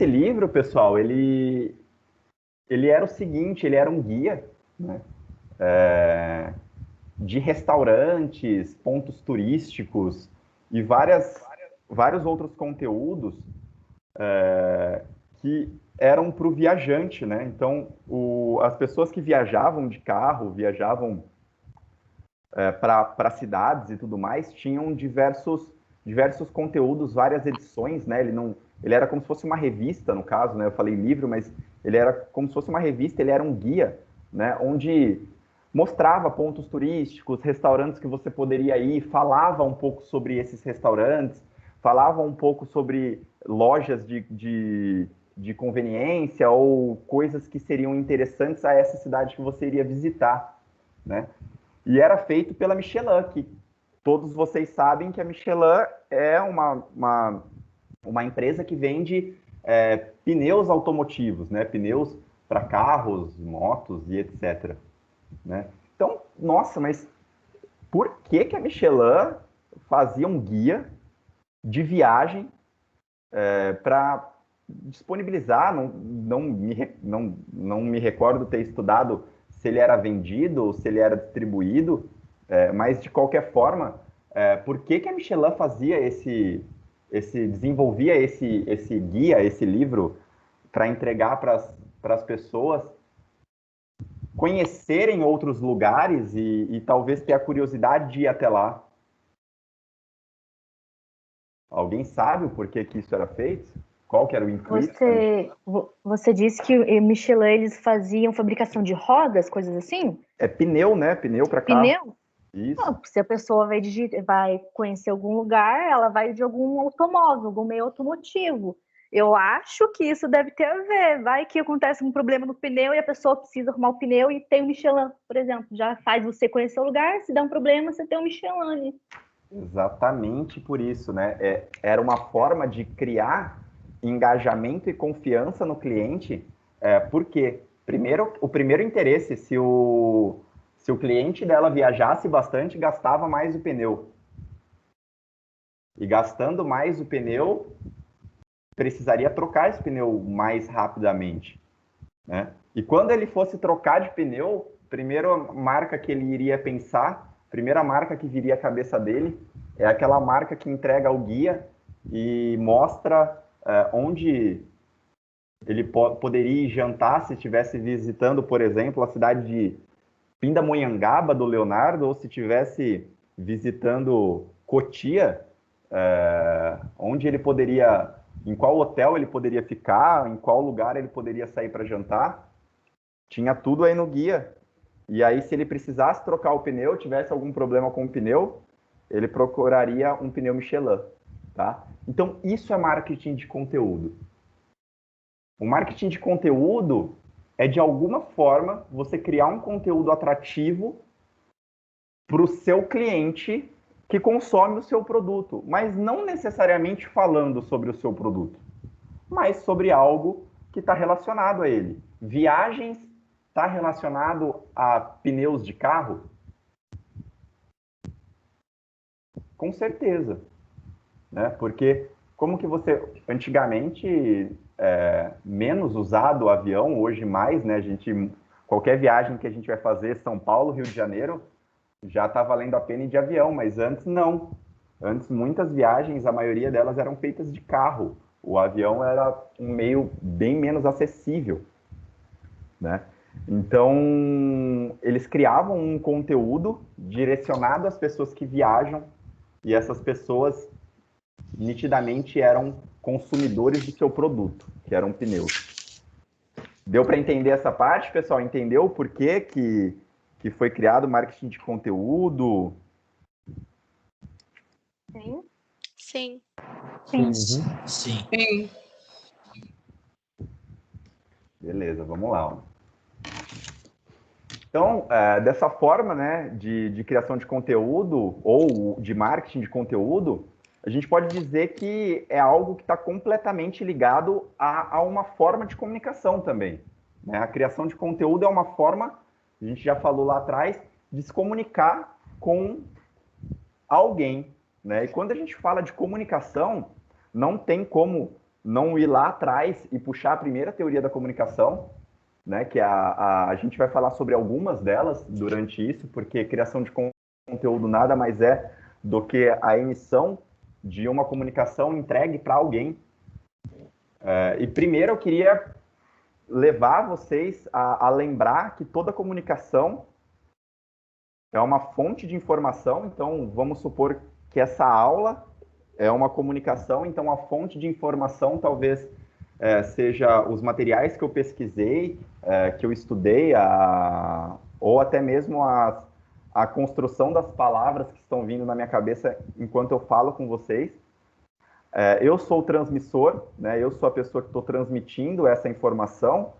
esse livro, pessoal, ele era o seguinte, ele era um guia, né, de restaurantes, pontos turísticos e vários outros conteúdos que eram para o viajante, né? Então, as pessoas que viajavam de carro, viajavam para cidades e tudo mais, tinham diversos conteúdos, várias edições, né? Ele era como se fosse uma revista, no caso, né? Eu falei livro, mas ele era como se fosse uma revista, ele era um guia, né? Onde mostrava pontos turísticos, restaurantes que você poderia ir, falava um pouco sobre esses restaurantes, falava um pouco sobre lojas de conveniência ou coisas que seriam interessantes a essa cidade que você iria visitar, né? E era feito pela Michelin, que todos vocês sabem que a Michelin é uma empresa que vende pneus automotivos, né? Pneus para carros, motos e etc. Né? Então, nossa, mas por que que a Michelin fazia um guia de viagem para disponibilizar? Não me recordo ter estudado se ele era vendido ou se ele era distribuído, mas de qualquer forma, por que que a Michelin fazia desenvolvia esse guia, esse livro, para entregar para as pessoas conhecerem outros lugares e talvez ter a curiosidade de ir até lá? Alguém sabe o porquê que isso era feito? Qual que era o intuito? Você disse que o Michelin, eles faziam fabricação de rodas, coisas assim? É pneu, né? Pneu para carro. Pneu? Isso. Não, se a pessoa vai conhecer algum lugar, ela vai de algum automóvel, algum meio automotivo. Eu acho que isso deve ter a ver. Vai que acontece um problema no pneu e a pessoa precisa arrumar o pneu e tem o Michelin, por exemplo. Já faz você conhecer o lugar, se der um problema, você tem o Michelin. Exatamente por isso, né? Era uma forma de criar engajamento e confiança no cliente, porque o primeiro interesse, se o cliente dela viajasse bastante, gastava mais o pneu. E gastando mais o pneu, precisaria trocar esse pneu mais rapidamente, né? E quando ele fosse trocar de pneu, primeira marca que ele iria pensar, primeira marca que viria à cabeça dele, é aquela marca que entrega o guia e mostra onde ele poderia ir jantar se estivesse visitando, por exemplo, a cidade de Pindamonhangaba do Leonardo, ou se estivesse visitando Cotia, onde ele poderia, em qual hotel ele poderia ficar, em qual lugar ele poderia sair para jantar. Tinha tudo aí no guia. E aí, se ele precisasse trocar o pneu, tivesse algum problema com o pneu, ele procuraria um pneu Michelin, tá? Então, isso é marketing de conteúdo. O marketing de conteúdo é, de alguma forma, você criar um conteúdo atrativo para o seu cliente que consome o seu produto, mas não necessariamente falando sobre o seu produto, mas sobre algo que está relacionado a ele. Viagens está relacionado a pneus de carro? Com certeza, né? Porque como que você, antigamente, menos usado o avião, hoje mais, né? Qualquer viagem que a gente vai fazer, São Paulo, Rio de Janeiro, já está valendo a pena ir de avião, mas antes não. Antes, muitas viagens, a maioria delas eram feitas de carro. O avião era um meio bem menos acessível, né? Então, eles criavam um conteúdo direcionado às pessoas que viajam, e essas pessoas nitidamente eram consumidores do seu produto, que eram pneus. Deu para entender essa parte, pessoal? Entendeu o porquê que foi criado o marketing de conteúdo? Sim. Sim. Sim. Sim. Beleza, vamos lá. Então, dessa forma, né, de criação de conteúdo ou de marketing de conteúdo, a gente pode dizer que é algo que está completamente ligado a uma forma de comunicação também, né? A criação de conteúdo é uma forma, a gente já falou lá atrás, de se comunicar com alguém, né? E quando a gente fala de comunicação, não tem como não ir lá atrás e puxar a primeira teoria da comunicação, né, que a gente vai falar sobre algumas delas durante isso, porque criação de conteúdo nada mais é do que a emissão de uma comunicação entregue para alguém. E primeiro eu queria levar vocês a lembrar que toda comunicação é uma fonte de informação. Então, vamos supor que essa aula é uma comunicação, então a fonte de informação talvez seja os materiais que eu pesquisei, que eu estudei, ou até mesmo a construção das palavras que estão vindo na minha cabeça enquanto eu falo com vocês. Eu sou o transmissor, né? Eu sou a pessoa que estou transmitindo essa informação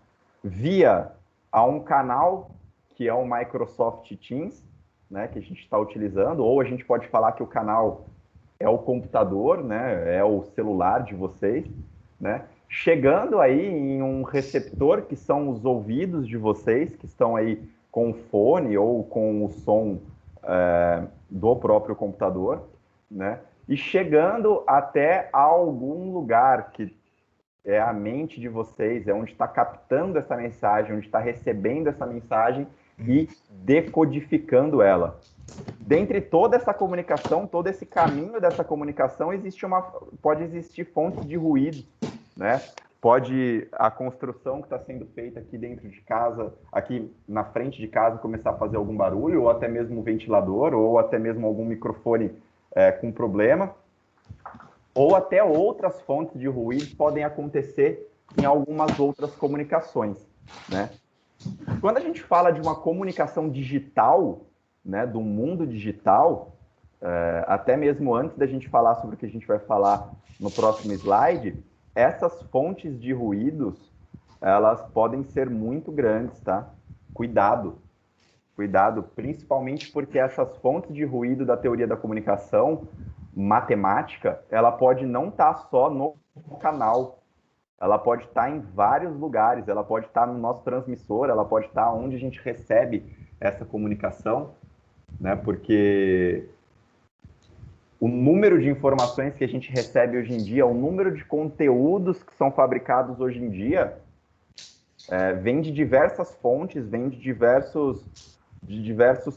via a um canal que é o Microsoft Teams, né? Que a gente está utilizando, ou a gente pode falar que o canal é o computador, né? É o celular de vocês, né? Chegando aí em um receptor que são os ouvidos de vocês, que estão aí com o fone ou com o som do próprio computador, né? E chegando até algum lugar que é a mente de vocês, é onde está captando essa mensagem, onde está recebendo essa mensagem e decodificando ela. Dentre toda essa comunicação, todo esse caminho dessa comunicação, pode existir fontes de ruído, né? Pode a construção que está sendo feita aqui dentro de casa, aqui na frente de casa, começar a fazer algum barulho, ou até mesmo um ventilador, ou até mesmo algum microfone com problema, ou até outras fontes de ruído podem acontecer em algumas outras comunicações, né? Quando a gente fala de uma comunicação digital, né, do mundo digital, até mesmo antes da gente falar sobre o que a gente vai falar no próximo slide, essas fontes de ruídos, elas podem ser muito grandes, tá? Cuidado, principalmente porque essas fontes de ruído da teoria da comunicação matemática, ela pode não estar só no canal, ela pode estar em vários lugares, ela pode estar no nosso transmissor, ela pode estar onde a gente recebe essa comunicação, né? Porque o número de informações que a gente recebe hoje em dia, o número de conteúdos que são fabricados hoje em dia, vem de diversas fontes, vem de diversos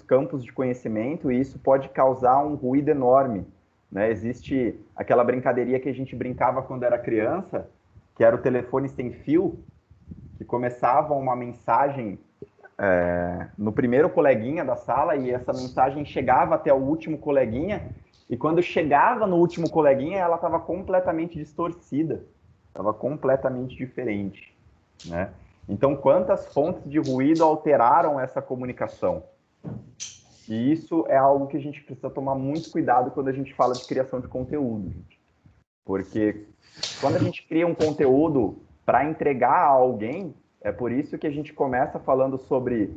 campos de conhecimento, e isso pode causar um ruído enorme, né? Existe aquela brincadeirinha que a gente brincava quando era criança, que era o telefone sem fio, que começava uma mensagem no primeiro coleguinha da sala, e essa mensagem chegava até o último coleguinha, e quando chegava no último coleguinha, ela estava completamente distorcida, estava completamente diferente, né? Então, quantas fontes de ruído alteraram essa comunicação? E isso é algo que a gente precisa tomar muito cuidado quando a gente fala de criação de conteúdo, gente. Porque quando a gente cria um conteúdo para entregar a alguém, é por isso que a gente começa falando sobre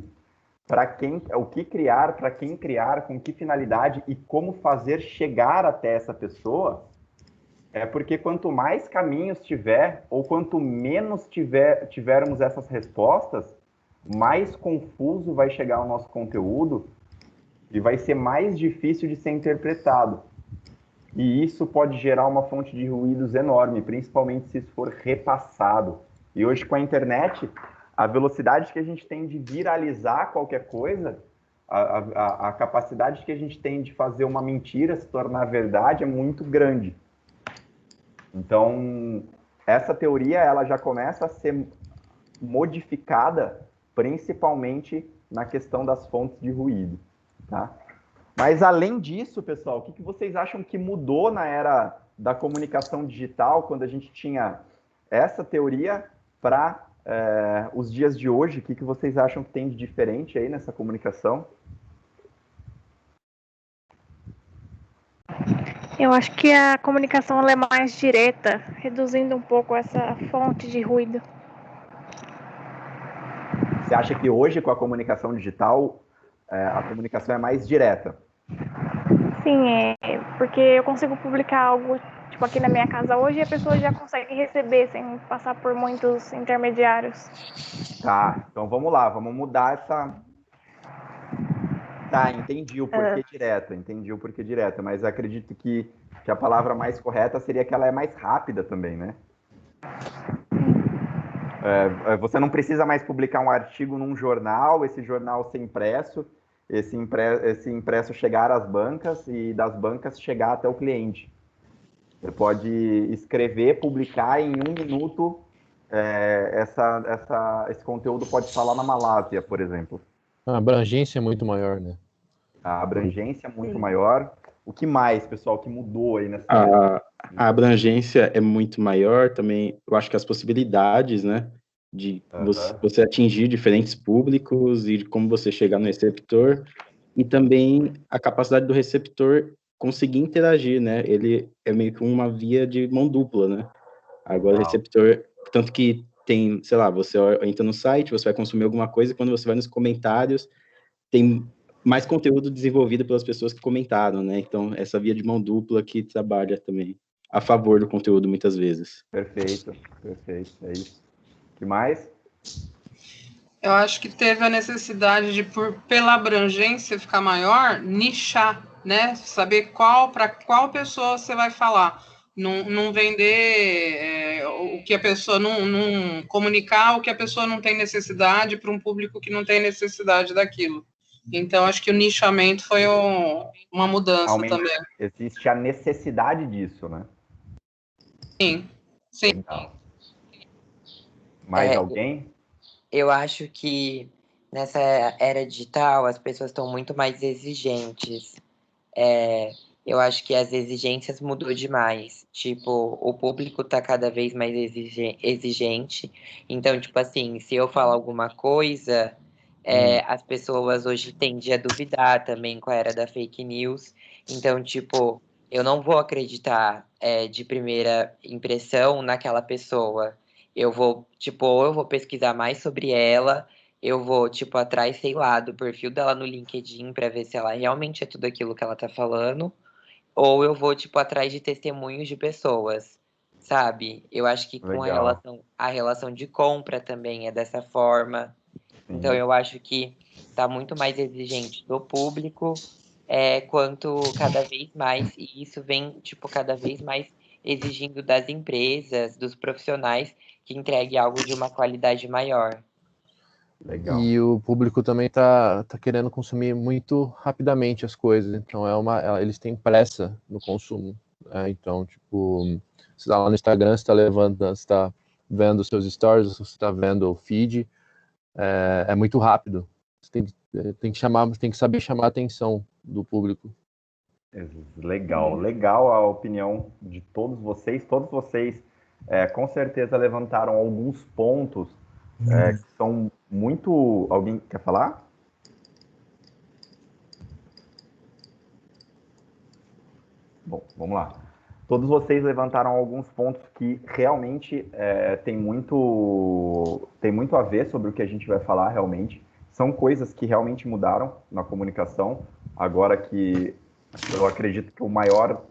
o que criar, para quem criar, com que finalidade e como fazer chegar até essa pessoa. Porque quanto mais caminhos tiver, ou quanto menos tivermos essas respostas, mais confuso vai chegar o nosso conteúdo e vai ser mais difícil de ser interpretado. E isso pode gerar uma fonte de ruídos enorme, principalmente se isso for repassado. E hoje, com a internet, a velocidade que a gente tem de viralizar qualquer coisa, a capacidade que a gente tem de fazer uma mentira se tornar verdade é muito grande. Então, essa teoria ela já começa a ser modificada, principalmente na questão das fontes de ruído, tá? Mas, além disso, pessoal, o que vocês acham que mudou na era da comunicação digital, quando a gente tinha essa teoria, para os dias de hoje? O que vocês acham que tem de diferente aí nessa comunicação? Eu acho que a comunicação ela é mais direta, reduzindo um pouco essa fonte de ruído. Você acha que hoje, com a comunicação digital, a comunicação é mais direta? Sim, porque eu consigo publicar algo tipo aqui na minha casa hoje e a pessoa já consegue receber sem passar por muitos intermediários. Tá, então vamos lá, vamos mudar essa... Tá, entendi o porquê direto, mas acredito que a palavra mais correta seria que ela é mais rápida também, né? Você não precisa mais publicar um artigo num jornal, esse jornal ser impresso, esse impresso chegar às bancas e das bancas chegar até o cliente. Você pode escrever, publicar em 1 minuto, esse conteúdo pode estar lá na Malásia, por exemplo. A abrangência é muito maior, né? A abrangência é muito maior. O que mais, pessoal, que mudou aí nessa... A abrangência é muito maior também. Eu acho que as possibilidades, né, de você atingir diferentes públicos e de como você chegar no receptor, e também a capacidade do receptor conseguir interagir, né? Ele é meio que uma via de mão dupla, né? Agora o receptor, tanto que tem, sei lá, você entra no site, você vai consumir alguma coisa, e quando você vai nos comentários, tem mais conteúdo desenvolvido pelas pessoas que comentaram, né? Então, essa via de mão dupla que trabalha também a favor do conteúdo, muitas vezes. Perfeito, é isso. O que mais? Eu acho que teve a necessidade de, pela abrangência ficar maior, nichar, né? Saber para qual pessoa você vai falar. Não vender o que a pessoa, não comunicar o que a pessoa não tem necessidade para um público que não tem necessidade daquilo. Então, acho que o nichamento foi uma mudança também. Existe a necessidade disso, né? Sim. Legal. Mais alguém? Eu acho que nessa era digital as pessoas estão muito mais exigentes. Eu acho que as exigências mudou demais. Tipo, o público tá cada vez mais exigente. Então, tipo assim, se eu falar alguma coisa, as pessoas hoje tendem a duvidar também com a era da fake news. Então, tipo, eu não vou acreditar de primeira impressão naquela pessoa. Eu vou pesquisar mais sobre ela, eu vou, atrás, sei lá, do perfil dela no LinkedIn para ver se ela realmente é tudo aquilo que ela tá falando, ou eu vou, atrás de testemunhos de pessoas, sabe? Eu acho que com a relação de compra também é dessa forma. Então, eu acho que tá muito mais exigente do público, quanto cada vez mais, e isso vem, cada vez mais exigindo das empresas, dos profissionais, que entregue algo de uma qualidade maior. Legal. E o público também tá querendo consumir muito rapidamente as coisas, então eles têm pressa no consumo. Então, você está lá no Instagram, você está vendo os seus stories, você está vendo o feed, é muito rápido. Você tem que saber chamar a atenção do público. Legal a opinião de todos vocês. Todos vocês com certeza levantaram alguns pontos que são muito... Alguém quer falar? Bom, vamos lá. Todos vocês levantaram alguns pontos que realmente tem muito a ver sobre o que a gente vai falar realmente. São coisas que realmente mudaram na comunicação. Agora que eu acredito que o maior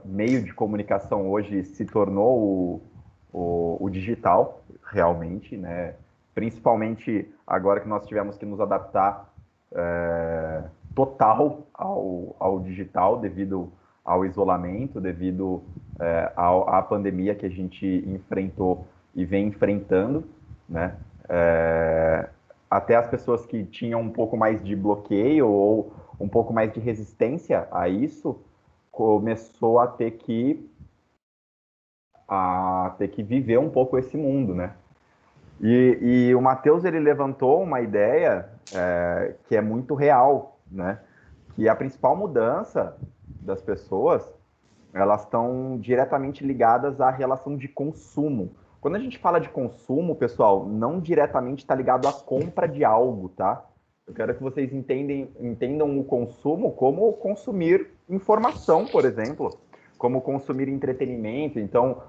meio de comunicação hoje se tornou o digital, realmente, né? Principalmente agora que nós tivemos que nos adaptar total ao digital devido ao isolamento, devido à pandemia que a gente enfrentou e vem enfrentando, né? Até as pessoas que tinham um pouco mais de bloqueio ou um pouco mais de resistência a isso, começou a ter que viver um pouco esse mundo, né? E o Matheus, ele levantou uma ideia que é muito real, né? Que a principal mudança das pessoas, elas estão diretamente ligadas à relação de consumo. Quando a gente fala de consumo, pessoal, não diretamente está ligado à compra de algo, tá? Eu quero que vocês entendam o consumo como consumir informação, por exemplo, como consumir entretenimento. Então,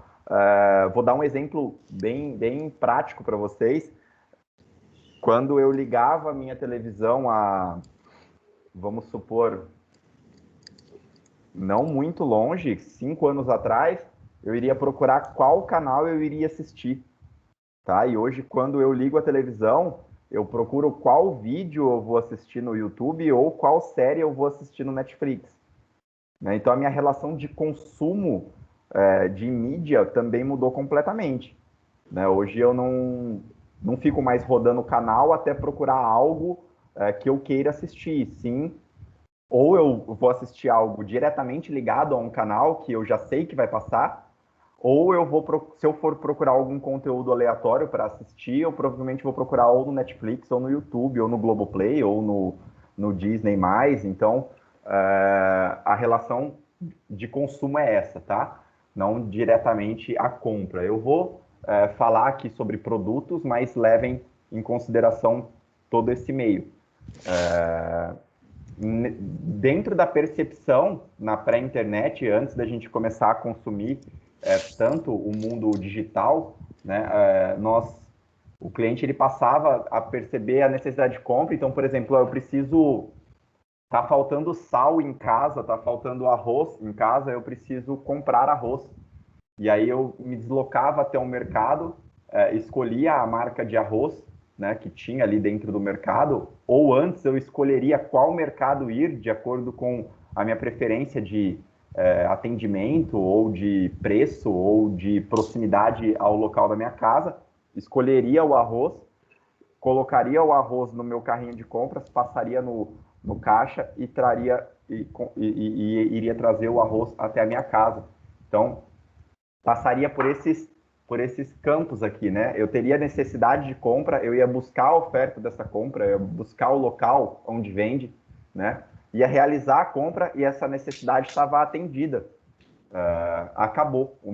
vou dar um exemplo bem prático para vocês. Quando eu ligava a minha televisão vamos supor, não muito longe, 5 anos atrás, eu iria procurar qual canal eu iria assistir, tá? E hoje, quando eu ligo a televisão, eu procuro qual vídeo eu vou assistir no YouTube ou qual série eu vou assistir no Netflix, né? Então, a minha relação de consumo de mídia também mudou completamente. né? Hoje eu não fico mais rodando o canal até procurar algo que eu queira assistir, sim. Ou eu vou assistir algo diretamente ligado a um canal que eu já sei que vai passar, ou se eu for procurar algum conteúdo aleatório para assistir, eu provavelmente vou procurar ou no Netflix, ou no YouTube, ou no Globoplay, ou no Disney+. Então, a relação de consumo é essa, tá? Não diretamente a compra. Eu vou falar aqui sobre produtos, mas levem em consideração todo esse meio. Dentro da percepção na pré-internet, antes da gente começar a consumir tanto o mundo digital, né, o cliente ele passava a perceber a necessidade de compra. Então, por exemplo, tá faltando sal em casa, tá faltando arroz em casa, eu preciso comprar arroz. E aí eu me deslocava até o mercado, escolhia a marca de arroz, né, que tinha ali dentro do mercado, ou antes eu escolheria qual mercado ir, de acordo com a minha preferência de atendimento, ou de preço, ou de proximidade ao local da minha casa, escolheria o arroz, colocaria o arroz no meu carrinho de compras, passaria no caixa e iria trazer o arroz até a minha casa. Então, passaria por esses campos aqui, né? Eu teria necessidade de compra, eu ia buscar a oferta dessa compra, eu ia buscar o local onde vende, né? Ia realizar a compra e essa necessidade estava atendida. Acabou. O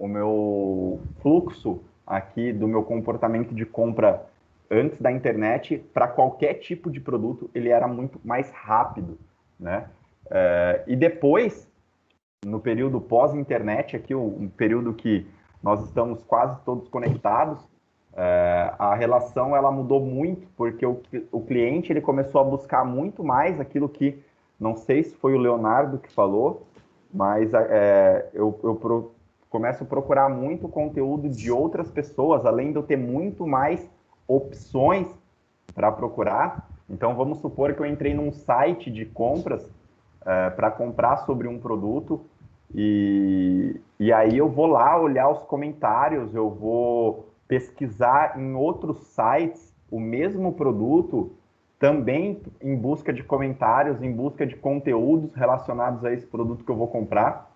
meu fluxo aqui do meu comportamento de compra antes da internet, para qualquer tipo de produto, ele era muito mais rápido, né? E depois, no período pós-internet, aqui um período que nós estamos quase todos conectados, a relação ela mudou muito, porque o cliente ele começou a buscar muito mais aquilo que, não sei se foi o Leonardo que falou, mas eu começo a procurar muito conteúdo de outras pessoas, além de eu ter muito mais opções para procurar. Então, vamos supor que eu entrei num site de compras para comprar sobre um produto, e aí eu vou lá olhar os comentários, eu vou pesquisar em outros sites o mesmo produto, também em busca de comentários, em busca de conteúdos relacionados a esse produto que eu vou comprar,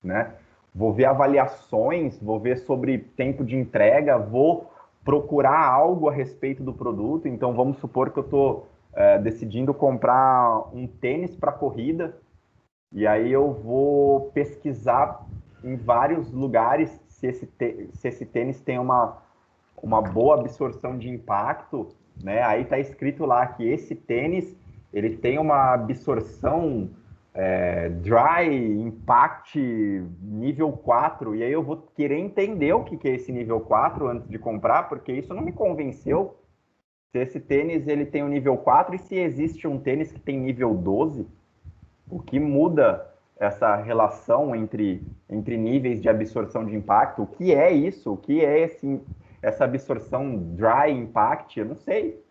né? Vou ver avaliações, vou ver sobre tempo de entrega, vou procurar algo a respeito do produto. Então, vamos supor que eu estou decidindo comprar um tênis para corrida, e aí eu vou pesquisar em vários lugares se esse tênis tem uma boa absorção de impacto, né? Aí está escrito lá que esse tênis ele tem uma absorção Dry Impact nível 4, e aí eu vou querer entender o que é esse nível 4 antes de comprar, porque isso não me convenceu. Se esse tênis ele tem o nível 4 e se existe um tênis que tem nível 12, o que muda essa relação entre níveis de absorção de impacto? O que é isso? O que é essa absorção Dry Impact? Eu não sei,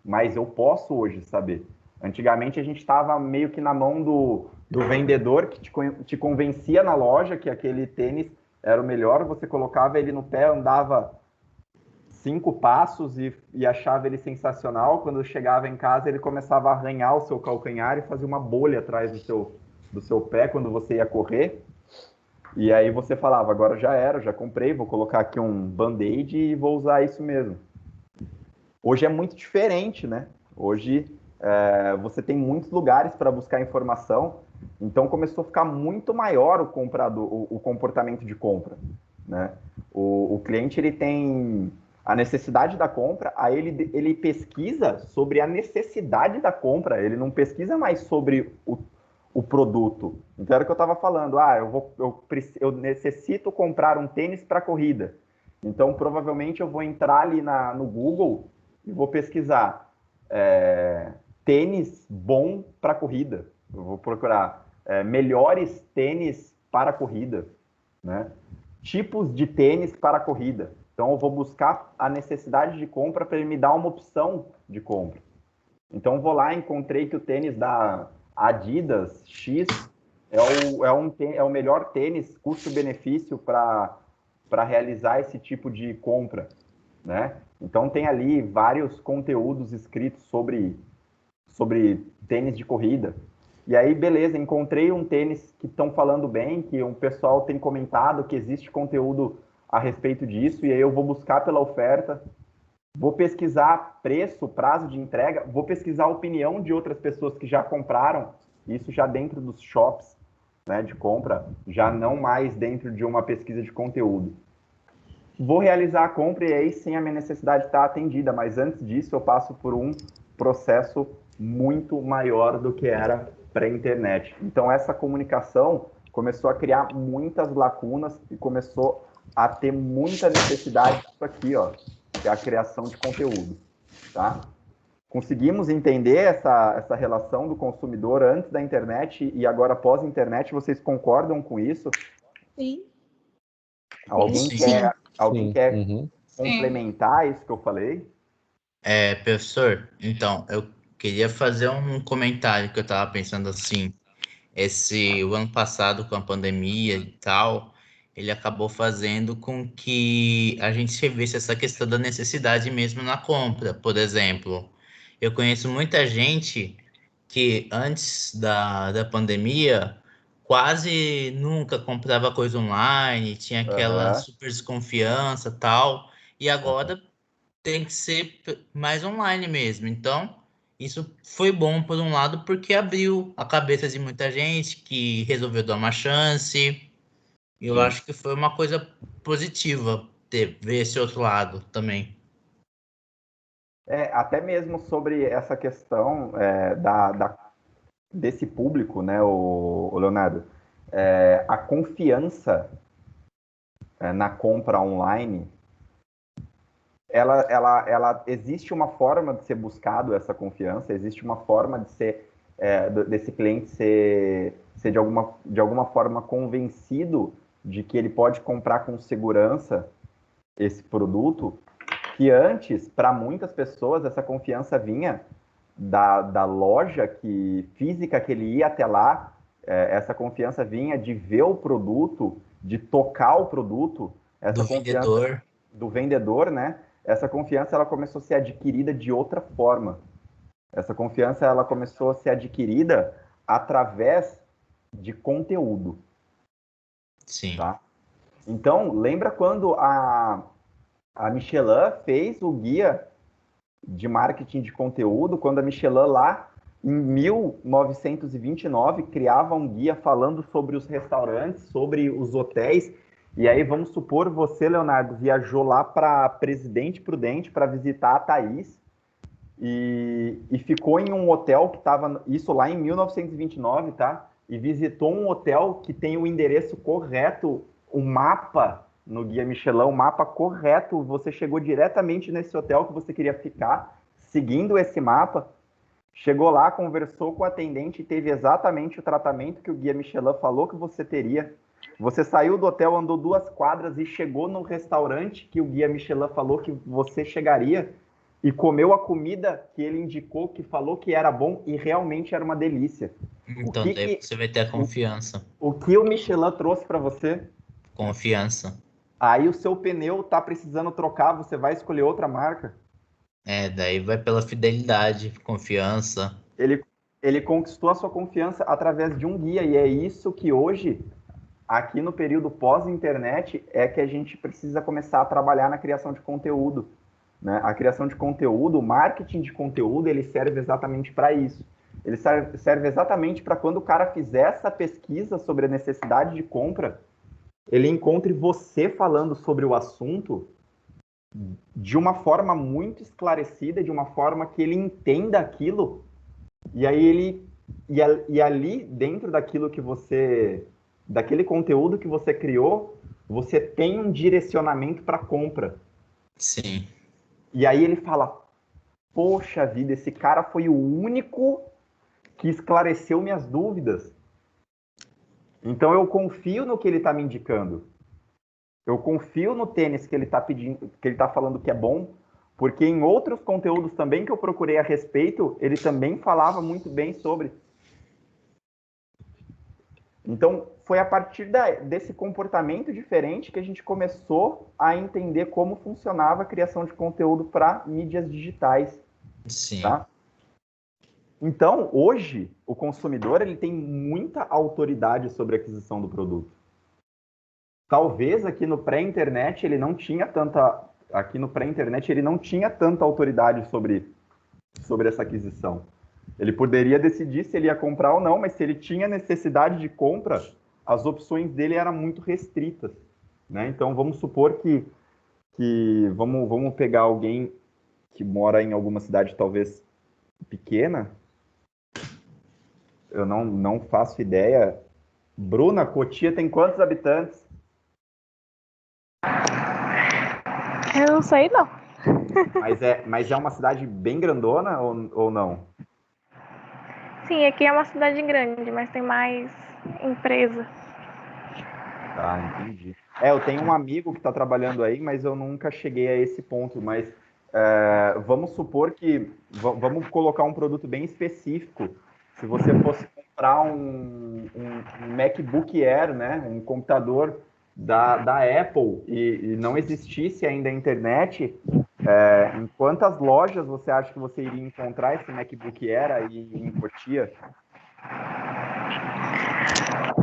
mas eu posso hoje saber. Antigamente a gente estava meio que na mão do vendedor que te convencia na loja que aquele tênis era o melhor, você colocava ele no pé, andava 5 passos e achava ele sensacional. Quando chegava em casa, ele começava a arranhar o seu calcanhar e fazia uma bolha atrás do seu pé quando você ia correr. E aí você falava, agora já era, já comprei, vou colocar aqui um band-aid e vou usar isso mesmo. Hoje é muito diferente, né? Hoje você tem muitos lugares para buscar informação, então começou a ficar muito maior o comportamento de compra, né? O cliente ele tem a necessidade da compra, aí ele pesquisa sobre a necessidade da compra, ele não pesquisa mais sobre o produto. Então era o que eu estava falando, eu necessito comprar um tênis para corrida, então provavelmente eu vou entrar ali no Google e vou pesquisar tênis bom para corrida. Eu vou procurar melhores tênis para corrida, né? Tipos de tênis para corrida. Então, eu vou buscar a necessidade de compra para ele me dar uma opção de compra. Então, vou lá e encontrei que o tênis da Adidas X é o melhor tênis custo-benefício para para realizar esse tipo de compra, né? Então tem ali vários conteúdos escritos sobre tênis de corrida. E aí, beleza, encontrei um tênis que estão falando bem, que o pessoal tem comentado que existe conteúdo a respeito disso, e aí eu vou buscar pela oferta, vou pesquisar preço, prazo de entrega, vou pesquisar a opinião de outras pessoas que já compraram, isso já dentro dos shops, né, de compra, já não mais dentro de uma pesquisa de conteúdo. Vou realizar a compra e aí sim a minha necessidade está atendida, mas antes disso eu passo por um processo muito maior do que era pré-internet. Então essa comunicação começou a criar muitas lacunas e começou a ter muita necessidade disso aqui, ó, que é a criação de conteúdo, tá? Conseguimos entender essa relação do consumidor antes da internet e agora pós-internet, vocês concordam com isso? Sim. Alguém Sim. quer Uhum. complementar isso que eu falei? Professor, então, eu queria fazer um comentário que eu estava pensando assim, o ano passado com a pandemia e tal, ele acabou fazendo com que a gente revesse essa questão da necessidade mesmo na compra. Por exemplo, eu conheço muita gente que antes da pandemia quase nunca comprava coisa online, tinha aquela Aham. super desconfiança e tal, e agora tem que ser mais online mesmo. Então, isso foi bom por um lado, porque abriu a cabeça de muita gente que resolveu dar uma chance. Eu acho que foi uma coisa positiva ver esse outro lado também. Até mesmo sobre essa questão desse público, né, o Leonardo, a confiança na compra online, ela existe uma forma de ser buscado essa confiança, existe uma forma de ser desse cliente ser de alguma forma convencido de que ele pode comprar com segurança esse produto, que antes, para muitas pessoas, essa confiança vinha da loja física que ele ia até lá, essa confiança vinha de ver o produto, de tocar o produto, essa Do confiança vendedor. do vendedor, né? Essa confiança ela começou a ser adquirida de outra forma. Essa confiança ela começou a ser adquirida através de conteúdo. Sim. Tá? Então, lembra quando a Michelin fez o guia de marketing de conteúdo, quando a Michelin lá em 1929 criava um guia falando sobre os restaurantes, sobre os hotéis. E aí vamos supor você, Leonardo, viajou lá para Presidente Prudente para visitar a Thaís e ficou em um hotel que estava, isso lá em 1929, tá? E visitou um hotel que tem o endereço correto, o mapa no Guia Michelin, o mapa correto, você chegou diretamente nesse hotel que você queria ficar, seguindo esse mapa, chegou lá, conversou com o atendente e teve exatamente o tratamento que o Guia Michelin falou que você teria. Você saiu do hotel, andou 2 quadras e chegou no restaurante que o Guia Michelin falou que você chegaria e comeu a comida que ele indicou, que falou que era bom e realmente era uma delícia. Então, daí você vai ter a confiança. O que o Michelin trouxe para você? Confiança. Aí o seu pneu tá precisando trocar, você vai escolher outra marca. Daí vai pela fidelidade, confiança. Ele conquistou a sua confiança através de um guia, e é isso que hoje, aqui no período pós-internet, é que a gente precisa começar a trabalhar na criação de conteúdo. Né? A criação de conteúdo, o marketing de conteúdo, ele serve exatamente para isso. Ele serve exatamente para quando o cara fizer essa pesquisa sobre a necessidade de compra, ele encontre você falando sobre o assunto de uma forma muito esclarecida, de uma forma que ele entenda aquilo, e aí e ali dentro daquilo que daquele conteúdo que você criou, você tem um direcionamento para compra. Sim. E aí ele fala, poxa vida, esse cara foi o único que esclareceu minhas dúvidas. Então eu confio no que ele está me indicando. Eu confio no tênis que ele está pedindo, que ele está falando que é bom, porque em outros conteúdos também que eu procurei a respeito, ele também falava muito bem sobre. Então, foi a partir desse comportamento diferente que a gente começou a entender como funcionava a criação de conteúdo para mídias digitais. Sim. Tá? Então, hoje, o consumidor ele tem muita autoridade sobre a aquisição do produto. Talvez aqui no pré-internet ele não tinha tanta autoridade sobre essa aquisição. Ele poderia decidir se ele ia comprar ou não, mas se ele tinha necessidade de compra, as opções dele eram muito restritas, né? Então, vamos supor que vamos pegar alguém que mora em alguma cidade talvez pequena. Eu não faço ideia. Bruna, Cotia tem quantos habitantes? Eu não sei, não. Mas é uma cidade bem grandona ou não? Sim, aqui é uma cidade grande, mas tem mais empresa. Tá, entendi. Eu tenho um amigo que está trabalhando aí, mas eu nunca cheguei a esse ponto. Mas vamos supor que... Vamos colocar um produto bem específico. Se você fosse comprar um MacBook Air, né, um computador da Apple, e não existisse ainda a internet, em quantas lojas você acha que você iria encontrar esse MacBook Air aí em Cotia?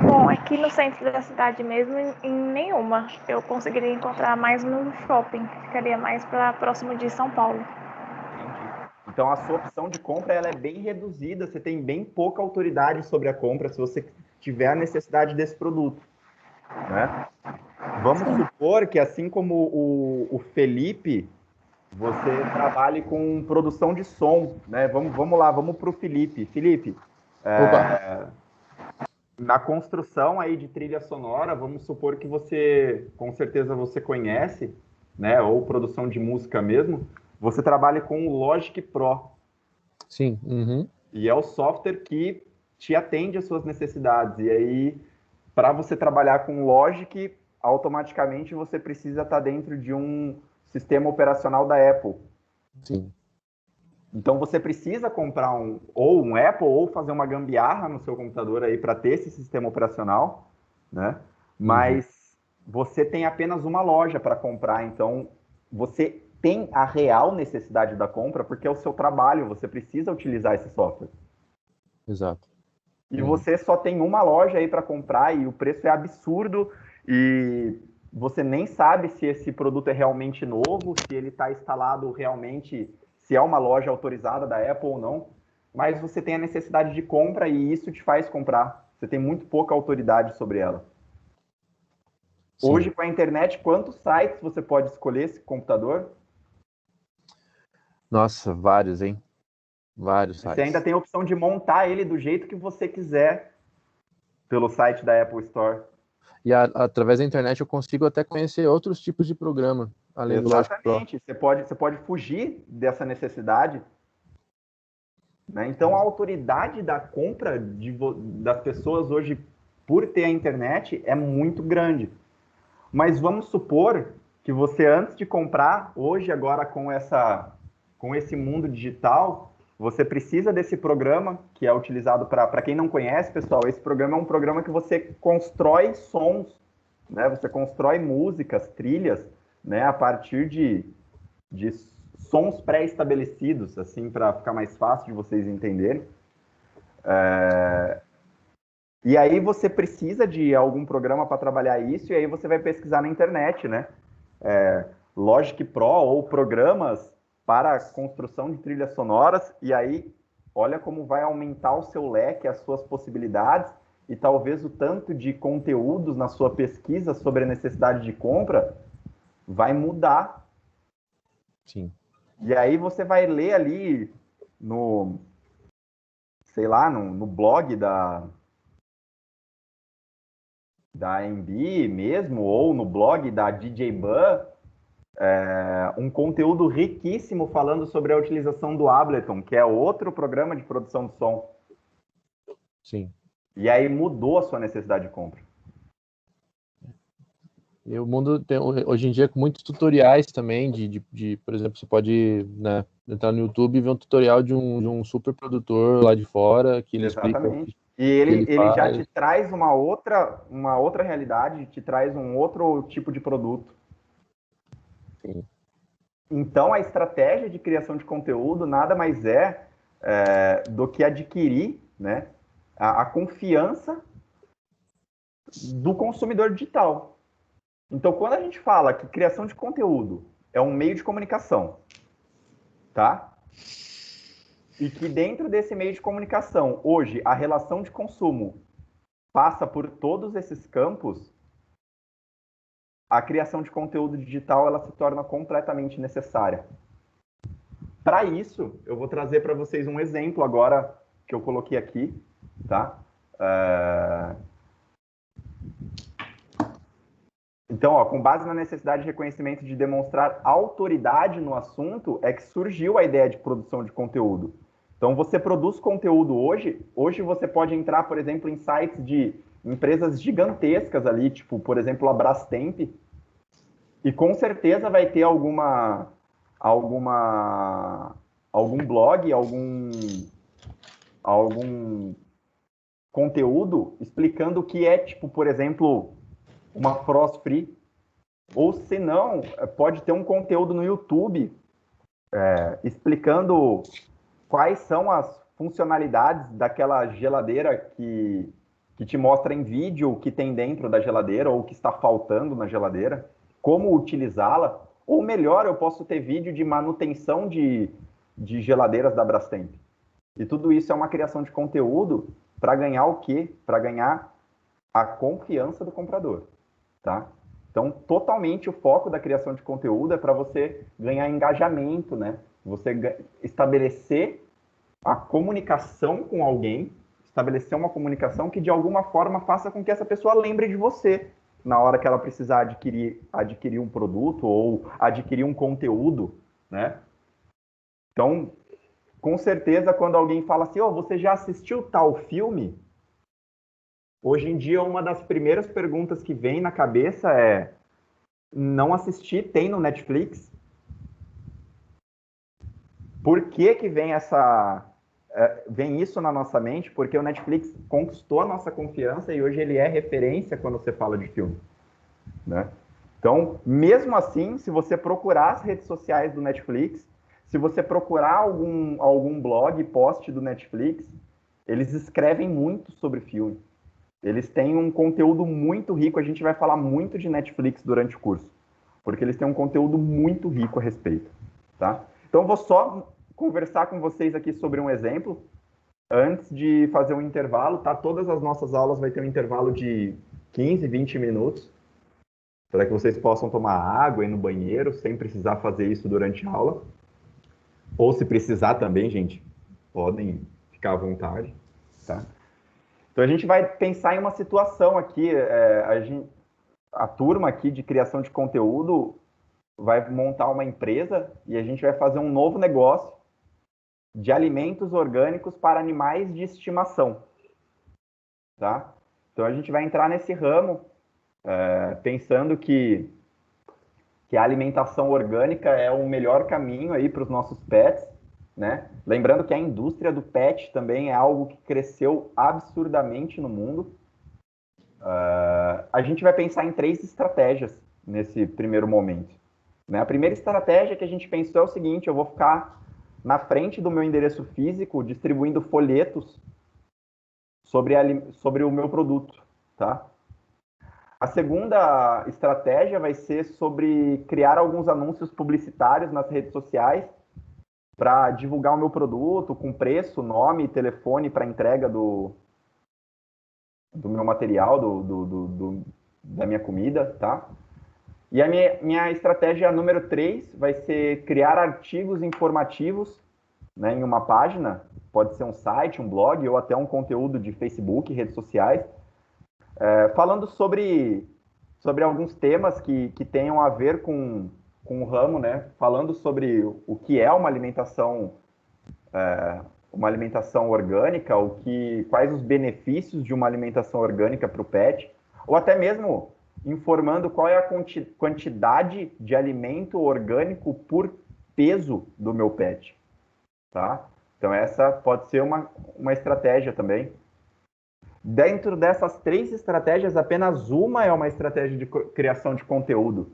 Bom, aqui no centro da cidade mesmo, em nenhuma. Eu conseguiria encontrar mais no shopping. Ficaria mais para próximo de São Paulo. Entendi. Então, a sua opção de compra ela é bem reduzida. Você tem bem pouca autoridade sobre a compra se você tiver a necessidade desse produto, né? Vamos supor que, assim como o Felipe, você trabalhe com produção de som, né? Vamos lá, vamos para o Felipe. Felipe, na construção aí de trilha sonora, vamos supor que você, com certeza você conhece, né? Ou produção de música mesmo, você trabalha com o Logic Pro. Sim. Uhum. E é o software que te atende às suas necessidades. E aí, para você trabalhar com Logic, automaticamente você precisa estar dentro de um sistema operacional da Apple. Sim. Então, você precisa comprar um Apple ou fazer uma gambiarra no seu computador aí para ter esse sistema operacional, né? Mas você tem apenas uma loja para comprar, então você tem a real necessidade da compra porque é o seu trabalho, você precisa utilizar esse software. Exato. E você só tem uma loja aí para comprar e o preço é absurdo e você nem sabe se esse produto é realmente novo, se ele está instalado realmente, se é uma loja autorizada da Apple ou não, mas você tem a necessidade de compra e isso te faz comprar. Você tem muito pouca autoridade sobre ela. Sim. Hoje, com a internet, quantos sites você pode escolher esse computador? Nossa, vários, hein? Vários sites. Você ainda tem a opção de montar ele do jeito que você quiser pelo site da Apple Store. E através da internet eu consigo até conhecer outros tipos de programa, além do Logic Pro. Exatamente. Você pode fugir dessa necessidade, né? Então, a autoridade da compra das pessoas hoje por ter a internet é muito grande. Mas vamos supor que você, antes de comprar, hoje, agora com esse mundo digital, você precisa desse programa que é utilizado para quem não conhece, pessoal. Esse programa é um programa que você constrói sons, né? Você constrói músicas, trilhas, né? A partir de sons pré-estabelecidos, assim, para ficar mais fácil de vocês entenderem. E aí você precisa de algum programa para trabalhar isso, e aí você vai pesquisar na internet, né? Logic Pro ou programas para a construção de trilhas sonoras, e aí olha como vai aumentar o seu leque, as suas possibilidades, e talvez o tanto de conteúdos na sua pesquisa sobre a necessidade de compra vai mudar. Sim. E aí você vai ler ali no blog da AMB mesmo, ou no blog da DJ Ban, um conteúdo riquíssimo falando sobre a utilização do Ableton, que é outro programa de produção de som. Sim. E aí mudou a sua necessidade de compra. E o mundo tem, hoje em dia, com muitos tutoriais também, por exemplo, você pode, né, entrar no YouTube e ver um tutorial de um super produtor lá de fora, que ele explica. Exatamente. E ele já faz. te traz uma outra realidade, te traz um outro tipo de produto. Sim. Então, a estratégia de criação de conteúdo nada mais do que adquirir, né, a confiança do consumidor digital. Então, quando a gente fala que criação de conteúdo é um meio de comunicação, tá? E que dentro desse meio de comunicação, hoje, a relação de consumo passa por todos esses campos, a criação de conteúdo digital ela se torna completamente necessária. Para isso, eu vou trazer para vocês um exemplo agora que eu coloquei aqui, tá? Então, ó, com base na necessidade de reconhecimento de demonstrar autoridade no assunto, é que surgiu a ideia de produção de conteúdo. Então, você produz conteúdo hoje você pode entrar, por exemplo, em sites de empresas gigantescas ali, tipo, por exemplo, a Brastemp, e com certeza vai ter algum blog, algum conteúdo explicando o que é, tipo, por exemplo, uma frost free, ou se não, pode ter um conteúdo no YouTube explicando quais são as funcionalidades daquela geladeira que te mostra em vídeo o que tem dentro da geladeira ou o que está faltando na geladeira, como utilizá-la, ou melhor, eu posso ter vídeo de manutenção de geladeiras da Brastemp. E tudo isso é uma criação de conteúdo para ganhar o quê? Para ganhar a confiança do comprador, tá? Então, totalmente o foco da criação de conteúdo é para você ganhar engajamento, né? Você estabelecer a comunicação com alguém, estabelecer uma comunicação que de alguma forma faça com que essa pessoa lembre de você na hora que ela precisar adquirir um produto ou adquirir um conteúdo, né? Então, com certeza, quando alguém fala assim, você já assistiu tal filme? Hoje em dia, uma das primeiras perguntas que vem na cabeça é: não assisti, tem no Netflix? Por que vem isso na nossa mente? Porque o Netflix conquistou a nossa confiança e hoje ele é referência quando você fala de filme, né? Então, mesmo assim, se você procurar as redes sociais do Netflix, se você procurar algum blog, post do Netflix, eles escrevem muito sobre filme. Eles têm um conteúdo muito rico, a gente vai falar muito de Netflix durante o curso, porque eles têm um conteúdo muito rico a respeito, tá? Então, eu vou só conversar com vocês aqui sobre um exemplo, antes de fazer um intervalo, tá? Todas as nossas aulas vai ter um intervalo de 15, 20 minutos, para que vocês possam tomar água e ir no banheiro, sem precisar fazer isso durante a aula. Ou se precisar também, gente, podem ficar à vontade, tá? Então, a gente vai pensar em uma situação aqui, a turma aqui de criação de conteúdo vai montar uma empresa e a gente vai fazer um novo negócio de alimentos orgânicos para animais de estimação, tá? Então, a gente vai entrar nesse ramo pensando que a alimentação orgânica é o melhor caminho aí para os nossos pets, né? Lembrando que a indústria do pet também é algo que cresceu absurdamente no mundo. A gente vai pensar em 3 estratégias nesse primeiro momento, né? A primeira estratégia que a gente pensou é o seguinte: eu vou ficar na frente do meu endereço físico distribuindo folhetos sobre o meu produto, tá? A segunda estratégia vai ser sobre criar alguns anúncios publicitários nas redes sociais para divulgar o meu produto com preço, nome, telefone para entrega do meu material, da minha comida, tá? E a minha estratégia número 3 vai ser criar artigos informativos, né, em uma página, pode ser um site, um blog ou até um conteúdo de Facebook, redes sociais, falando sobre alguns temas que tenham a ver com o ramo, né? Falando sobre o que é uma alimentação orgânica, quais os benefícios de uma alimentação orgânica para o pet, ou até mesmo informando qual é a quantidade de alimento orgânico por peso do meu pet, tá? Então essa pode ser uma estratégia também. Dentro dessas 3 estratégias, apenas uma é uma estratégia de criação de conteúdo.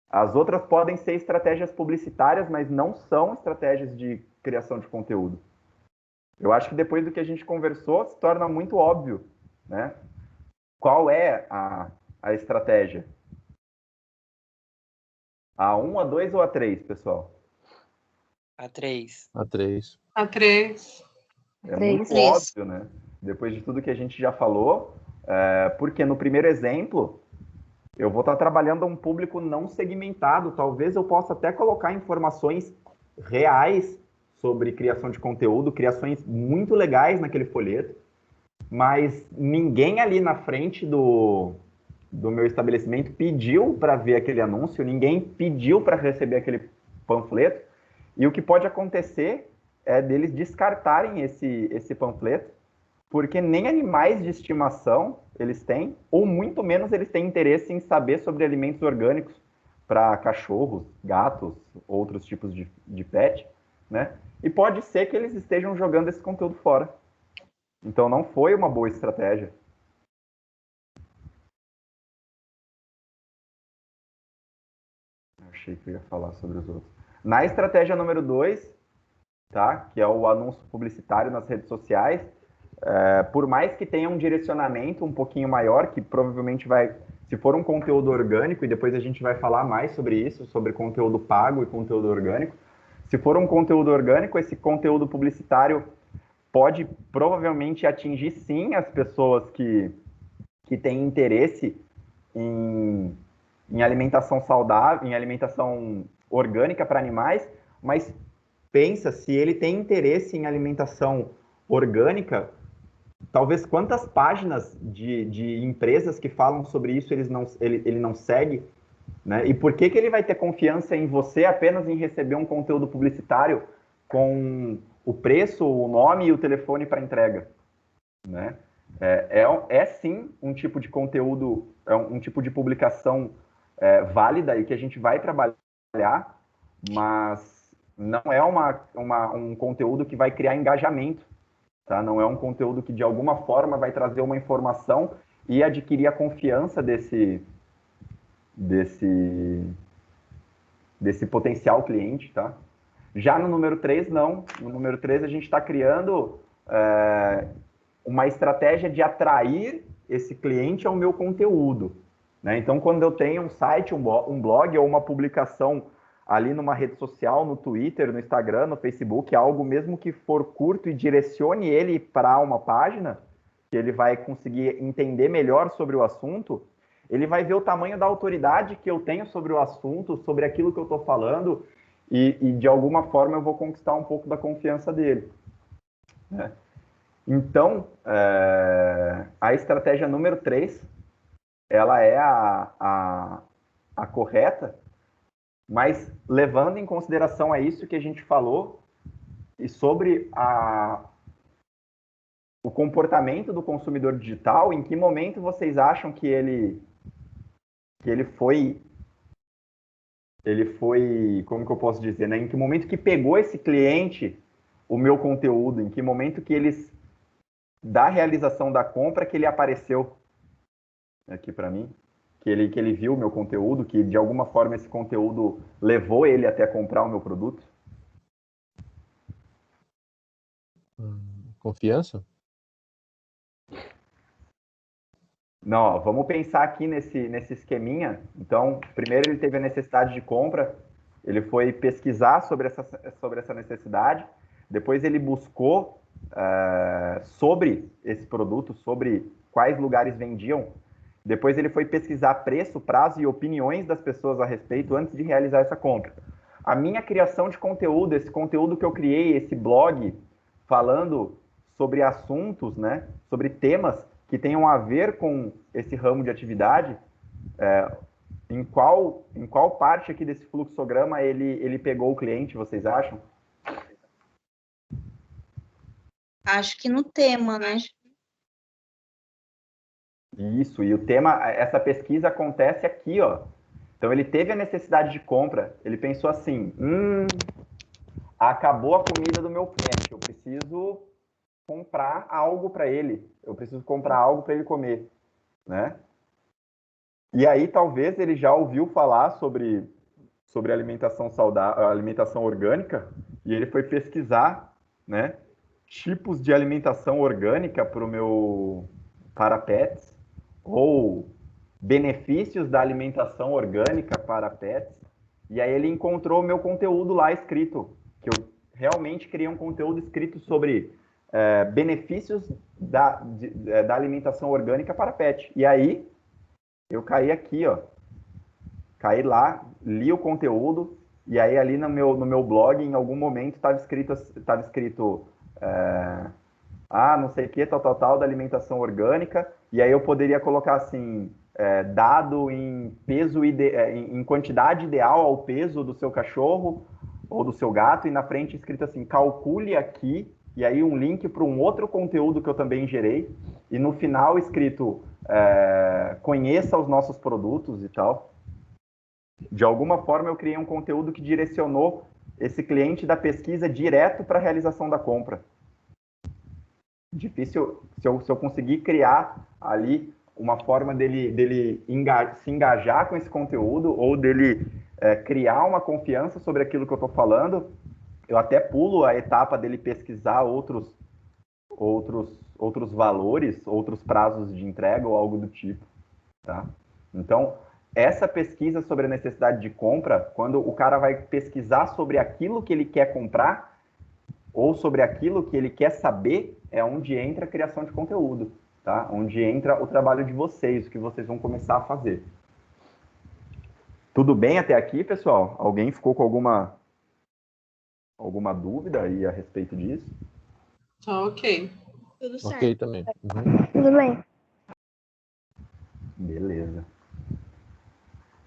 As outras podem ser estratégias publicitárias, mas não são estratégias de criação de conteúdo. Eu acho que depois do que a gente conversou, se torna muito óbvio, né? Qual é a estratégia? A 1, a 2 ou a 3, pessoal? A 3. A 3. A 3. É muito óbvio, né? Depois de tudo que a gente já falou, porque no primeiro exemplo, eu vou estar trabalhando um público não segmentado. Talvez eu possa até colocar informações reais sobre criação de conteúdo, criações muito legais naquele folheto, mas ninguém ali na frente do meu estabelecimento pediu para ver aquele anúncio, ninguém pediu para receber aquele panfleto, e o que pode acontecer é deles descartarem esse panfleto, porque nem animais de estimação eles têm, ou muito menos eles têm interesse em saber sobre alimentos orgânicos para cachorros, gatos, outros tipos de pet, né? E pode ser que eles estejam jogando esse conteúdo fora. Então não foi uma boa estratégia. Achei que eu ia falar sobre os outros. Na estratégia número 2, tá? Que é o anúncio publicitário nas redes sociais, por mais que tenha um direcionamento um pouquinho maior, que provavelmente vai, se for um conteúdo orgânico, e depois a gente vai falar mais sobre isso, sobre conteúdo pago e conteúdo orgânico. Se for um conteúdo orgânico, esse conteúdo publicitário pode provavelmente atingir sim as pessoas que têm interesse em alimentação saudável, em alimentação orgânica para animais, mas pensa, se ele tem interesse em alimentação orgânica, talvez quantas páginas de empresas que falam sobre isso ele não segue, né? E por que ele vai ter confiança em você apenas em receber um conteúdo publicitário com o preço, o nome e o telefone para entrega, né? É sim um tipo de conteúdo, um tipo de publicação válida e que a gente vai trabalhar, mas não é um conteúdo que vai criar engajamento, tá? Não é um conteúdo que de alguma forma vai trazer uma informação e adquirir a confiança desse potencial cliente, tá? Já no número 3, não. No número 3, a gente está criando uma estratégia de atrair esse cliente ao meu conteúdo, né? Então, quando eu tenho um site, um blog ou uma publicação ali numa rede social, no Twitter, no Instagram, no Facebook, algo mesmo que for curto e direcione ele para uma página, que ele vai conseguir entender melhor sobre o assunto, ele vai ver o tamanho da autoridade que eu tenho sobre o assunto, sobre aquilo que eu estou falando, e de alguma forma eu vou conquistar um pouco da confiança dele, né? Então, a estratégia número 3, ela é a correta, mas levando em consideração a isso que a gente falou, e sobre o comportamento do consumidor digital, em que momento vocês acham que ele foi, como que eu posso dizer, né? Em que momento que pegou esse cliente o meu conteúdo, em que momento que eles, da realização da compra, que ele apareceu aqui para mim, que ele viu o meu conteúdo, que de alguma forma esse conteúdo levou ele até comprar o meu produto? Confiança? Não, ó, vamos pensar aqui nesse esqueminha. Então, primeiro ele teve a necessidade de compra, ele foi pesquisar sobre essa necessidade, depois ele buscou sobre esse produto, sobre quais lugares vendiam, depois ele foi pesquisar preço, prazo e opiniões das pessoas a respeito antes de realizar essa compra. A minha criação de conteúdo, esse conteúdo que eu criei, esse blog, falando sobre assuntos, né, sobre temas que tenham a ver com esse ramo de atividade, em qual parte aqui desse fluxograma ele pegou o cliente, vocês acham? Acho que no tema, né? Isso, e o tema, essa pesquisa acontece aqui, ó. Então ele teve a necessidade de compra, ele pensou assim, acabou a comida do meu pet, eu preciso comprar algo para ele. Eu preciso comprar algo para ele comer, né? E aí talvez ele já ouviu falar sobre alimentação saudável, alimentação orgânica, e ele foi pesquisar, né, tipos de alimentação orgânica para pets, ou benefícios da alimentação orgânica para pets, e aí ele encontrou o meu conteúdo lá escrito, que eu realmente criei um conteúdo escrito sobre benefícios da alimentação orgânica para pet. E aí eu caí aqui, ó, caí lá, li o conteúdo, e aí ali no meu blog, em algum momento, estava escrito não sei o que, tal, da alimentação orgânica, e aí eu poderia colocar assim, dado em peso, em quantidade ideal ao peso do seu cachorro ou do seu gato, e na frente escrito assim, calcule aqui, e aí um link para um outro conteúdo que eu também gerei, e no final escrito, conheça os nossos produtos e tal. De alguma forma eu criei um conteúdo que direcionou esse cliente da pesquisa direto para a realização da compra. Difícil, se eu conseguir criar ali uma forma dele se engajar com esse conteúdo, ou dele criar uma confiança sobre aquilo que eu estou falando, eu até pulo a etapa dele pesquisar outros valores, outros prazos de entrega ou algo do tipo, tá? Então, essa pesquisa sobre a necessidade de compra, quando o cara vai pesquisar sobre aquilo que ele quer comprar ou sobre aquilo que ele quer saber, é onde entra a criação de conteúdo, tá? Onde entra o trabalho de vocês, o que vocês vão começar a fazer. Tudo bem até aqui, pessoal? Alguém ficou com alguma dúvida aí a respeito disso? Ok. Tudo certo. Ok também. Uhum. Tudo bem. Beleza.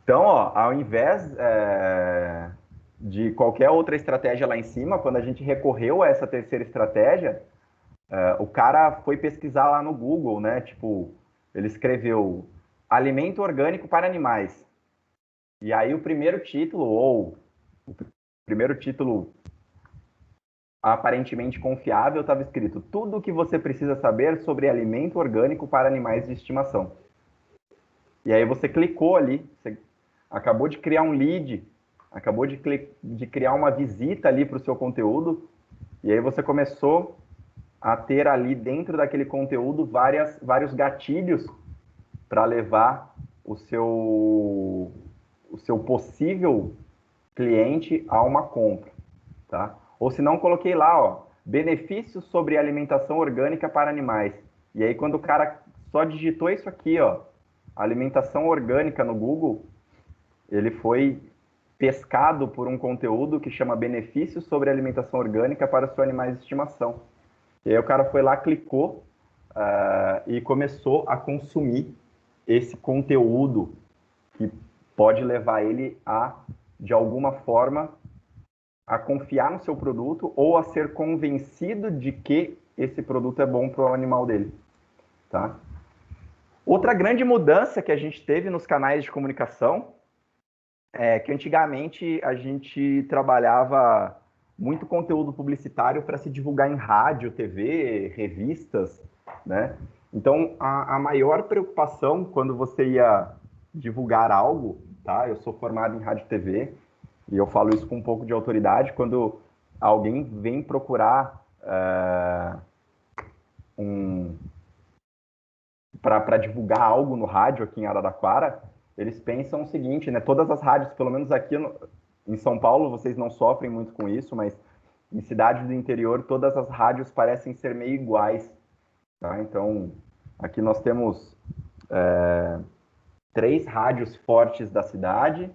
Então, ó, ao invés de qualquer outra estratégia lá em cima, quando a gente recorreu a essa terceira estratégia, o cara foi pesquisar lá no Google, né? Tipo, ele escreveu alimento orgânico para animais. E aí o primeiro título aparentemente confiável estava escrito tudo o que você precisa saber sobre alimento orgânico para animais de estimação. E aí você clicou ali, você acabou de criar um lead, acabou de criar uma visita ali para o seu conteúdo, e aí você começou a ter ali dentro daquele conteúdo vários gatilhos para levar o seu possível cliente a uma compra, tá? Ou se não, coloquei lá, ó, benefícios sobre alimentação orgânica para animais. E aí quando o cara só digitou isso aqui, ó, alimentação orgânica no Google, ele foi pescado por um conteúdo que chama benefícios sobre alimentação orgânica para seus animais de estimação. E aí o cara foi lá, clicou e começou a consumir esse conteúdo que pode levar ele a, de alguma forma, a confiar no seu produto ou a ser convencido de que esse produto é bom para o animal dele, tá? Outra grande mudança que a gente teve nos canais de comunicação é que antigamente a gente trabalhava muito conteúdo publicitário para se divulgar em rádio, TV, revistas, né? Então, a maior preocupação quando você ia divulgar algo, tá? Eu sou formado em rádio e TV, e eu falo isso com um pouco de autoridade, quando alguém vem procurar para divulgar algo no rádio aqui em Araraquara, eles pensam o seguinte, né? Todas as rádios, pelo menos aqui em São Paulo, vocês não sofrem muito com isso, mas em cidades do interior, todas as rádios parecem ser meio iguais, tá? Então, aqui nós temos 3 rádios fortes da cidade,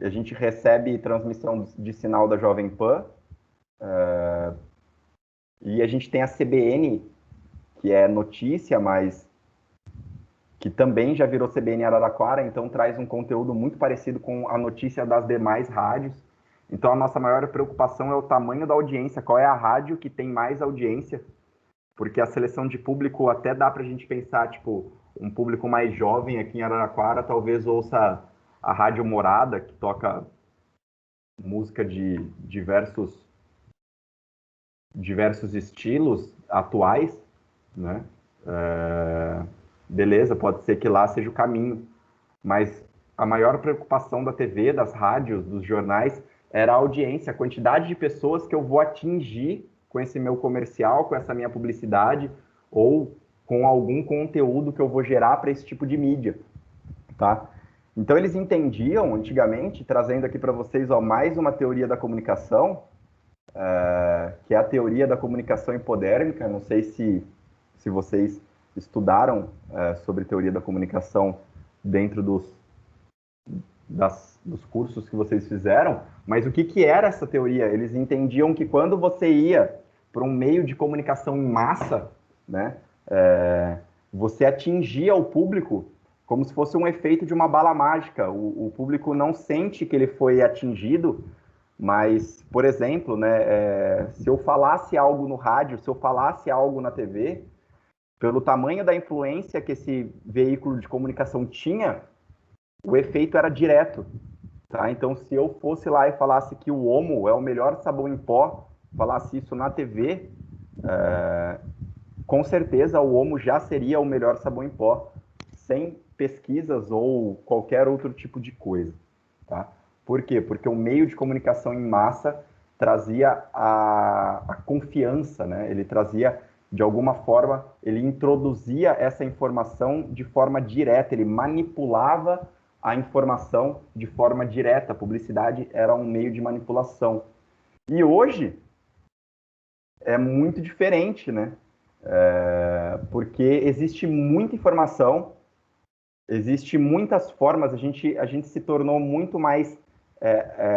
a gente recebe transmissão de sinal da Jovem Pan, e a gente tem a CBN, que é notícia, mas que também já virou CBN Araraquara, então traz um conteúdo muito parecido com a notícia das demais rádios. Então a nossa maior preocupação é o tamanho da audiência, qual é a rádio que tem mais audiência, porque a seleção de público até dá para a gente pensar, tipo, um público mais jovem aqui em Araraquara talvez ouça a Rádio Morada, que toca música de diversos diversos estilos atuais, né? Beleza, pode ser que lá seja o caminho, mas a maior preocupação da TV, das rádios, dos jornais, era a audiência, a quantidade de pessoas que eu vou atingir com esse meu comercial, com essa minha publicidade, ou com algum conteúdo que eu vou gerar para esse tipo de mídia, tá? Então, eles entendiam, antigamente, trazendo aqui para vocês mais uma teoria da comunicação, que é a teoria da comunicação hipodérmica. Não sei se vocês estudaram sobre teoria da comunicação dentro dos cursos que vocês fizeram, mas o que era essa teoria? Eles entendiam que quando você ia para um meio de comunicação em massa, né, você atingia o público como se fosse um efeito de uma bala mágica. O público não sente que ele foi atingido, mas, por exemplo, né, se eu falasse algo no rádio, se eu falasse algo na TV, pelo tamanho da influência que esse veículo de comunicação tinha, o efeito era direto, tá? Então, se eu fosse lá e falasse que o Omo é o melhor sabão em pó, falasse isso na TV, com certeza o Omo já seria o melhor sabão em pó, sem pesquisas ou qualquer outro tipo de coisa, tá? Por quê? Porque o meio de comunicação em massa trazia a confiança, né? Ele trazia, de alguma forma, ele introduzia essa informação de forma direta, ele manipulava a informação de forma direta. A publicidade era um meio de manipulação. E hoje é muito diferente, né? Porque existe muita informação, existe muitas formas, a gente se tornou muito mais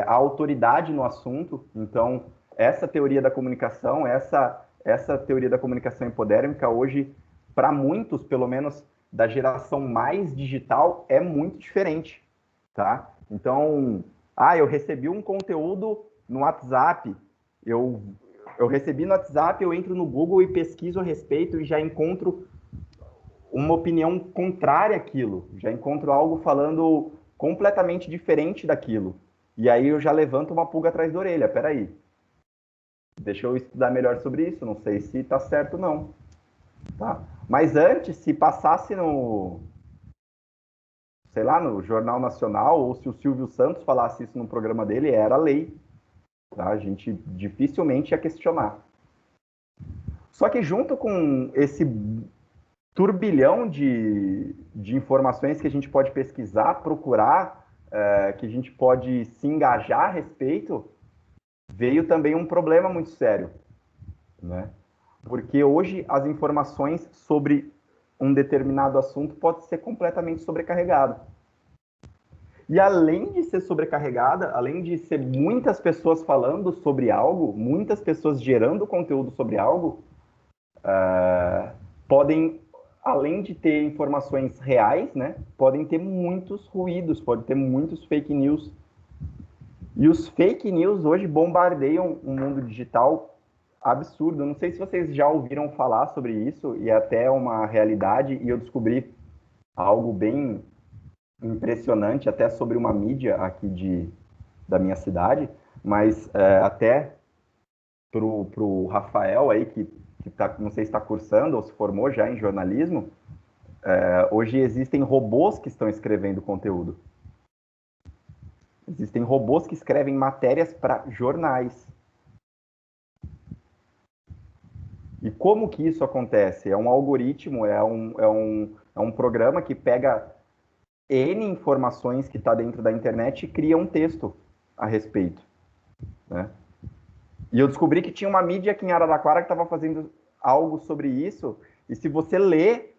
a autoridade no assunto. Então, essa teoria da comunicação, essa teoria da comunicação hipodérmica, hoje, para muitos, pelo menos da geração mais digital, é muito diferente, tá? Então, eu recebi um conteúdo no WhatsApp, eu recebi no WhatsApp, eu entro no Google e pesquiso a respeito e já encontro uma opinião contrária àquilo, já encontro algo falando completamente diferente daquilo. E aí eu já levanto uma pulga atrás da orelha. Peraí, deixa eu estudar melhor sobre isso, não sei se está certo ou não. Tá? Mas antes, se passasse no Jornal Nacional, ou se o Silvio Santos falasse isso no programa dele, era lei. Tá? A gente dificilmente ia questionar. Só que junto com esse turbilhão de informações que a gente pode pesquisar, procurar, que a gente pode se engajar a respeito, veio também um problema muito sério, né? Porque hoje as informações sobre um determinado assunto podem ser completamente sobrecarregadas. E além de ser sobrecarregada, além de ser muitas pessoas falando sobre algo, muitas pessoas gerando conteúdo sobre algo, podem, além de ter informações reais, né, podem ter muitos ruídos, podem ter muitos fake news. E os fake news hoje bombardeiam o mundo digital absurdo. Eu não sei se vocês já ouviram falar sobre isso, e é até uma realidade, e eu descobri algo bem impressionante, até sobre uma mídia aqui da minha cidade, mas até pro Rafael aí, que não sei se está cursando ou se formou já em jornalismo, hoje existem robôs que estão escrevendo conteúdo. Existem robôs que escrevem matérias para jornais. E como que isso acontece? É um algoritmo, é um programa que pega N informações que está dentro da internet e cria um texto a respeito, né? E eu descobri que tinha uma mídia aqui em Araraquara que estava fazendo algo sobre isso, e se você lê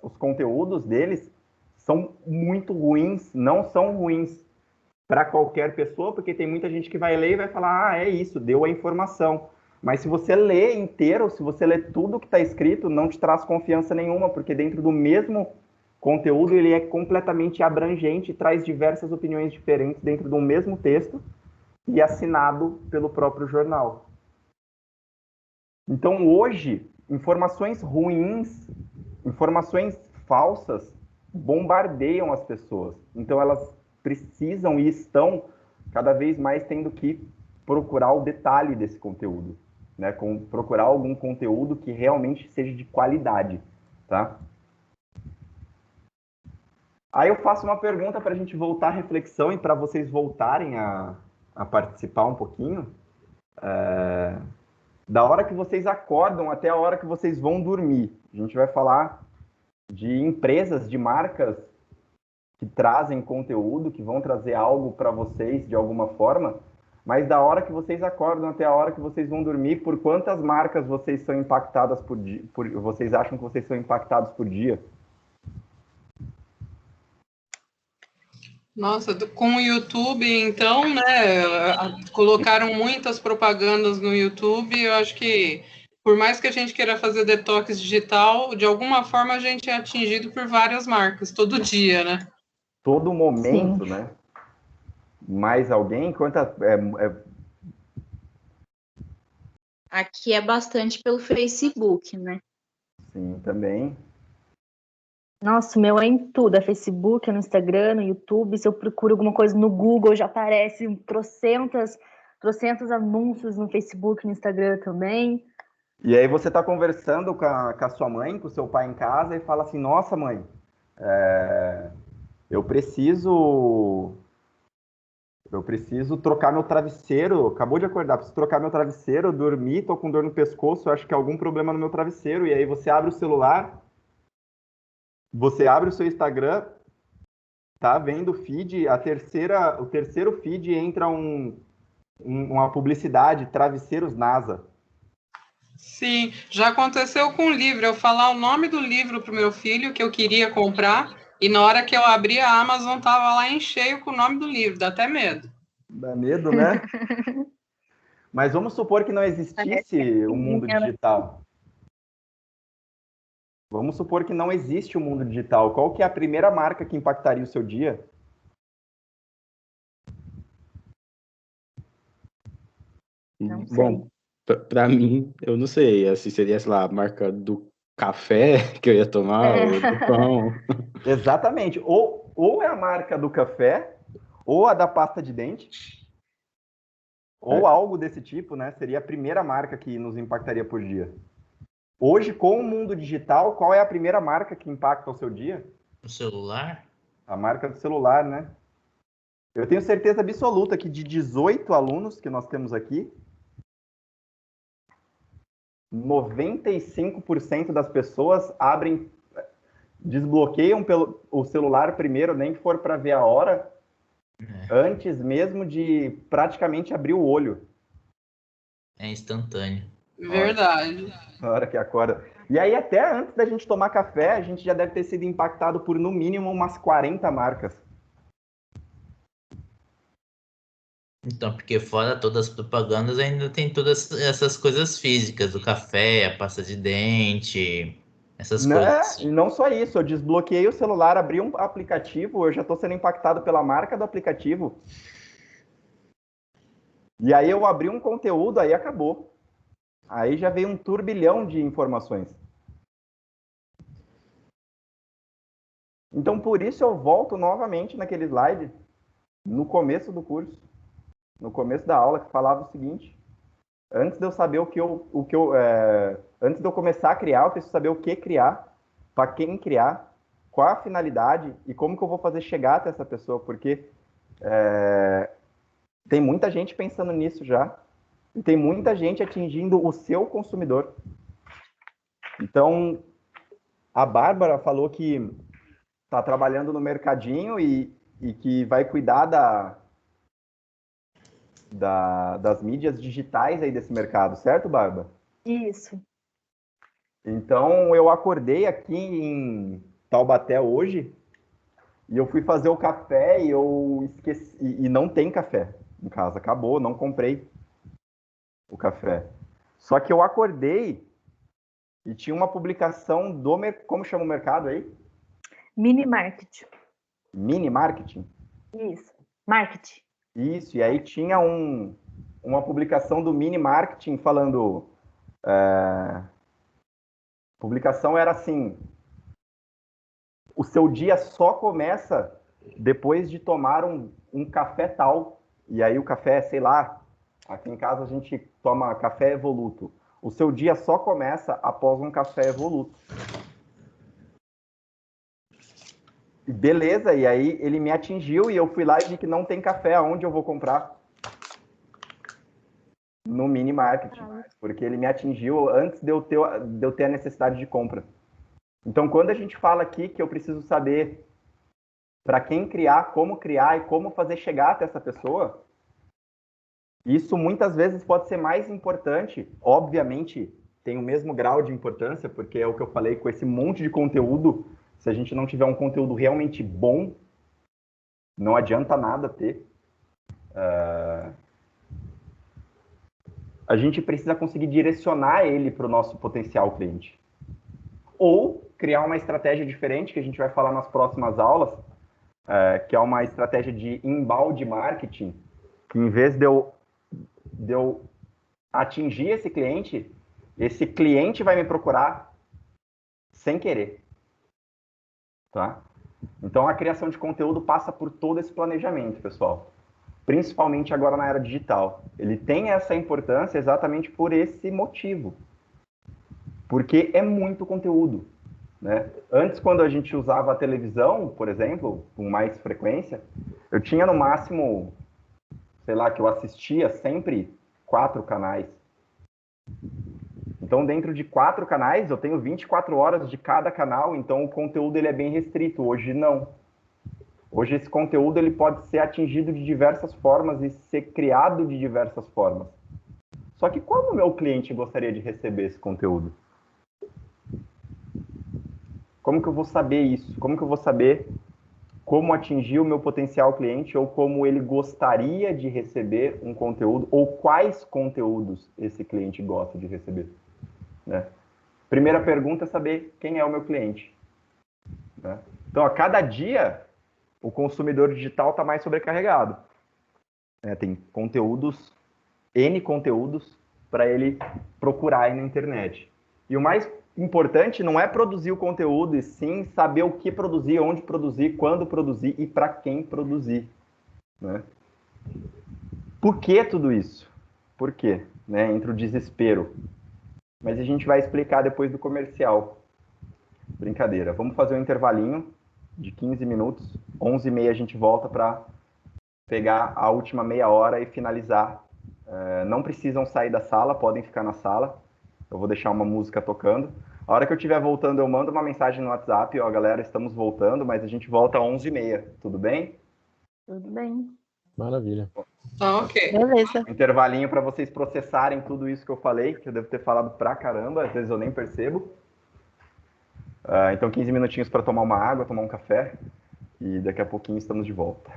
os conteúdos deles, são muito ruins, não são ruins para qualquer pessoa, porque tem muita gente que vai ler e vai falar, é isso, deu a informação. Mas se você lê inteiro, se você lê tudo que está escrito, não te traz confiança nenhuma, porque dentro do mesmo conteúdo ele é completamente abrangente e traz diversas opiniões diferentes dentro do mesmo texto e assinado pelo próprio jornal. Então, hoje, informações ruins, informações falsas, bombardeiam as pessoas. Então, elas precisam e estão cada vez mais tendo que procurar o detalhe desse conteúdo. né? Procurar algum conteúdo que realmente seja de qualidade, tá? Aí eu faço uma pergunta para a gente voltar à reflexão e para vocês voltarem a participar um pouquinho. Da hora que vocês acordam até a hora que vocês vão dormir. A gente vai falar de empresas, de marcas que trazem conteúdo, que vão trazer algo para vocês de alguma forma, mas da hora que vocês acordam até a hora que vocês vão dormir, por quantas marcas vocês são impactadas por dia, vocês acham que vocês são impactados por dia? Nossa, com o YouTube, então, né, colocaram muitas propagandas no YouTube, eu acho que, por mais que a gente queira fazer detox digital, de alguma forma a gente é atingido por várias marcas, todo dia, né? Todo momento, sim, né? Mais alguém? Aqui é bastante pelo Facebook, né? Sim, também. Nossa, o meu é em tudo, é Facebook, é no Instagram, no YouTube. Se eu procuro alguma coisa no Google, já aparece trocentos anúncios no Facebook, no Instagram também. E aí você está conversando com a sua mãe, com o seu pai em casa e fala assim, nossa mãe, eu preciso trocar meu travesseiro, acabou de acordar, preciso trocar meu travesseiro, dormir, tô com dor no pescoço, acho que é algum problema no meu travesseiro. E aí você abre o celular, você abre o seu Instagram, tá vendo o feed, o terceiro feed entra uma publicidade, travesseiros NASA. Sim, já aconteceu com o livro, eu falar o nome do livro pro meu filho que eu queria comprar, e na hora que eu abri a Amazon tava lá em cheio com o nome do livro, dá até medo. Dá medo, né? Mas vamos supor que não existisse o mundo digital. Vamos supor que não existe o mundo digital. Qual que é a primeira marca que impactaria o seu dia? Bom, para mim, eu não sei. Assim, seria, sei lá, a marca do café que eu ia tomar, ou do pão. Exatamente. Ou é a marca do café, ou a da pasta de dente, ou algo desse tipo, né? Seria a primeira marca que nos impactaria por dia. Hoje, com o mundo digital, qual é a primeira marca que impacta o seu dia? O celular? A marca do celular, né? Eu tenho certeza absoluta que de 18 alunos que nós temos aqui, 95% das pessoas desbloqueiam o celular primeiro, nem que for para ver a hora, antes mesmo de praticamente abrir o olho. É instantâneo. Verdade. Na hora que acorda. E aí, até antes da gente tomar café, a gente já deve ter sido impactado por, no mínimo, umas 40 marcas. Então, porque fora todas as propagandas, ainda tem todas essas coisas físicas, do café, a pasta de dente, essas coisas. E não só isso, eu desbloqueei o celular, abri um aplicativo, eu já estou sendo impactado pela marca do aplicativo. E aí eu abri um conteúdo, aí acabou. Aí já veio um turbilhão de informações. Então, por isso eu volto novamente naquele slide, no começo do curso, no começo da aula, que falava o seguinte: antes de eu saber antes de eu começar a criar, eu preciso saber o que criar, para quem criar, qual a finalidade e como que eu vou fazer chegar até essa pessoa, porque tem muita gente pensando nisso já, e tem muita gente atingindo o seu consumidor. Então, a Bárbara falou que está trabalhando no mercadinho e que vai cuidar das mídias digitais aí desse mercado, certo, Bárbara? Isso. Então, eu acordei aqui em Taubaté hoje e eu fui fazer o café e eu esqueci, e não tem café em casa, acabou, não comprei o café. Só que eu acordei e tinha uma publicação como chama o mercado aí? Mini marketing. Mini marketing? Isso, marketing. Isso, e aí tinha uma publicação do Mini Marketing falando... A publicação era assim: o seu dia só começa depois de tomar um café tal. E aí o café, sei lá, Aqui em casa a gente toma café Evoluto. O seu dia só começa após um café Evoluto. Beleza, e aí ele me atingiu e eu fui lá e vi que não tem café. Aonde eu vou comprar? No mini market, porque ele me atingiu antes de eu ter a necessidade de compra. Então, quando a gente fala aqui que eu preciso saber para quem criar e como fazer chegar até essa pessoa, isso muitas vezes pode ser mais importante. Obviamente, tem o mesmo grau de importância, porque é o que eu falei, com esse monte de conteúdo, se a gente não tiver um conteúdo realmente bom, não adianta nada ter. A gente precisa conseguir direcionar ele para o nosso potencial cliente. Ou criar uma estratégia diferente, que a gente vai falar nas próximas aulas, que é uma estratégia de inbound marketing, que em vez de eu atingir esse cliente vai me procurar sem querer. Tá? Então, a criação de conteúdo passa por todo esse planejamento, pessoal. Principalmente agora na era digital. Ele tem essa importância exatamente por esse motivo. Porque é muito conteúdo, né? Antes, quando a gente usava a televisão, por exemplo, com mais frequência, eu tinha no máximo, sei lá, que eu assistia sempre 4 canais. Então, dentro de 4 canais, eu tenho 24 horas de cada canal, então o conteúdo ele é bem restrito. Hoje, não. Hoje, esse conteúdo ele pode ser atingido de diversas formas e ser criado de diversas formas. Só que como o meu cliente gostaria de receber esse conteúdo? Como que eu vou saber isso? Como que eu vou saber como atingir o meu potencial cliente ou como ele gostaria de receber um conteúdo ou quais conteúdos esse cliente gosta de receber? Né? Primeira pergunta é saber quem é o meu cliente. Né? Então, a cada dia, o consumidor digital está mais sobrecarregado. Tem conteúdos, N conteúdos, para ele procurar aí na internet. E o mais importante não é produzir o conteúdo, e sim saber o que produzir, onde produzir, quando produzir e para quem produzir. Né? Por que tudo isso? Por quê? Né? Entre o desespero. Mas a gente vai explicar depois do comercial. Brincadeira. Vamos fazer um intervalinho de 15 minutos. 11h30 a gente volta para pegar a última meia hora e finalizar. Não precisam sair da sala, podem ficar na sala. Eu vou deixar uma música tocando. A hora que eu estiver voltando, eu mando uma mensagem no WhatsApp. Ó, galera, estamos voltando, mas a gente volta às 11h30. Tudo bem? Tudo bem. Maravilha. Ok. Beleza. Intervalinho para vocês processarem tudo isso que eu falei, que eu devo ter falado pra caramba, às vezes eu nem percebo. Então, 15 minutinhos para tomar uma água, tomar um café, e daqui a pouquinho estamos de volta.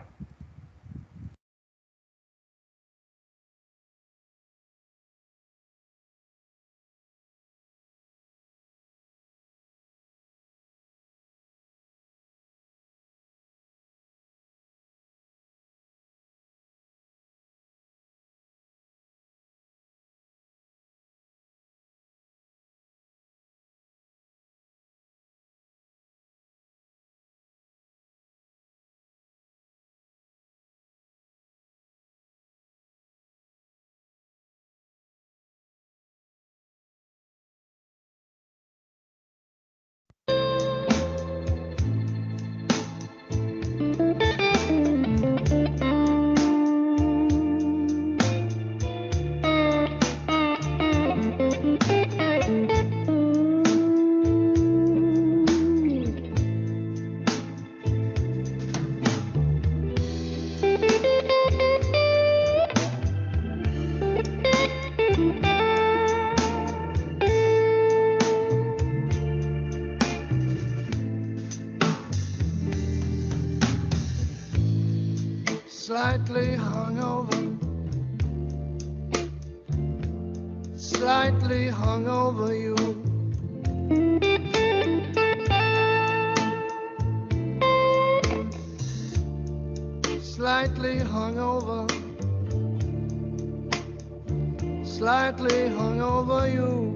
Slightly hungover, slightly hungover you. Slightly hungover, slightly hungover you.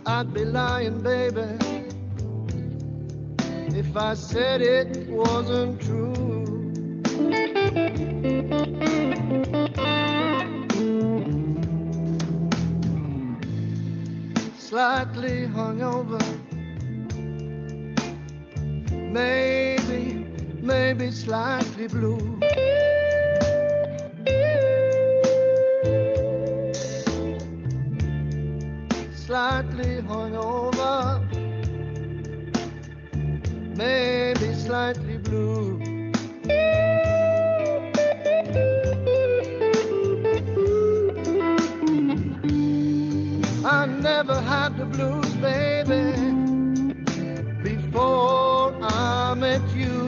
I'd be lying, baby, if I said it wasn't true. Slightly hungover, maybe slightly blue. Slightly hungover, maybe slightly blue. I never had the blues, baby, before I met you.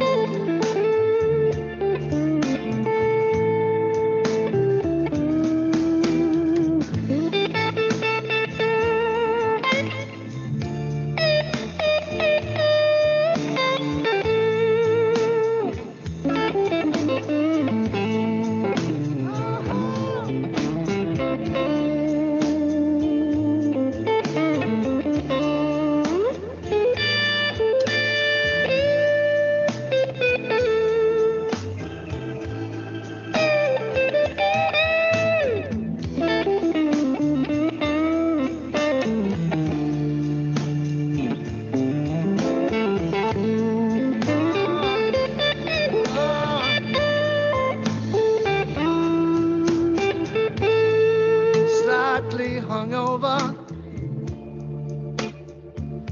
Slightly hungover,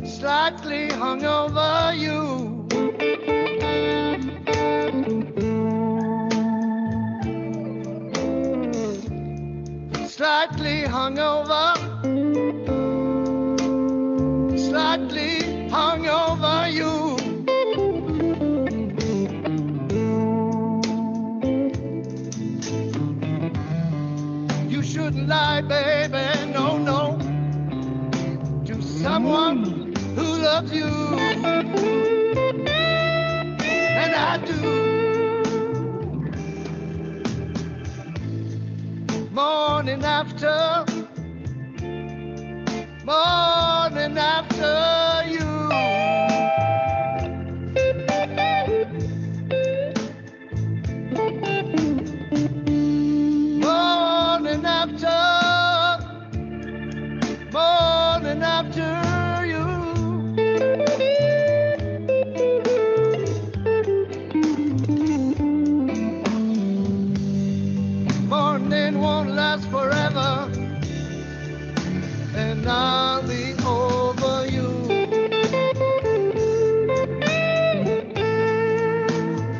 slightly hungover you. Slightly hungover, slightly hungover you. You shouldn't lie, baby, no, no, to someone who loves you. And I do. Morning after you. Morning after you. Morning won't last forever, and I'll be over you.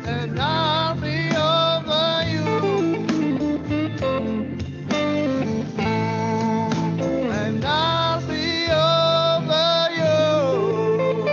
And I'll be over you. And I'll be over you.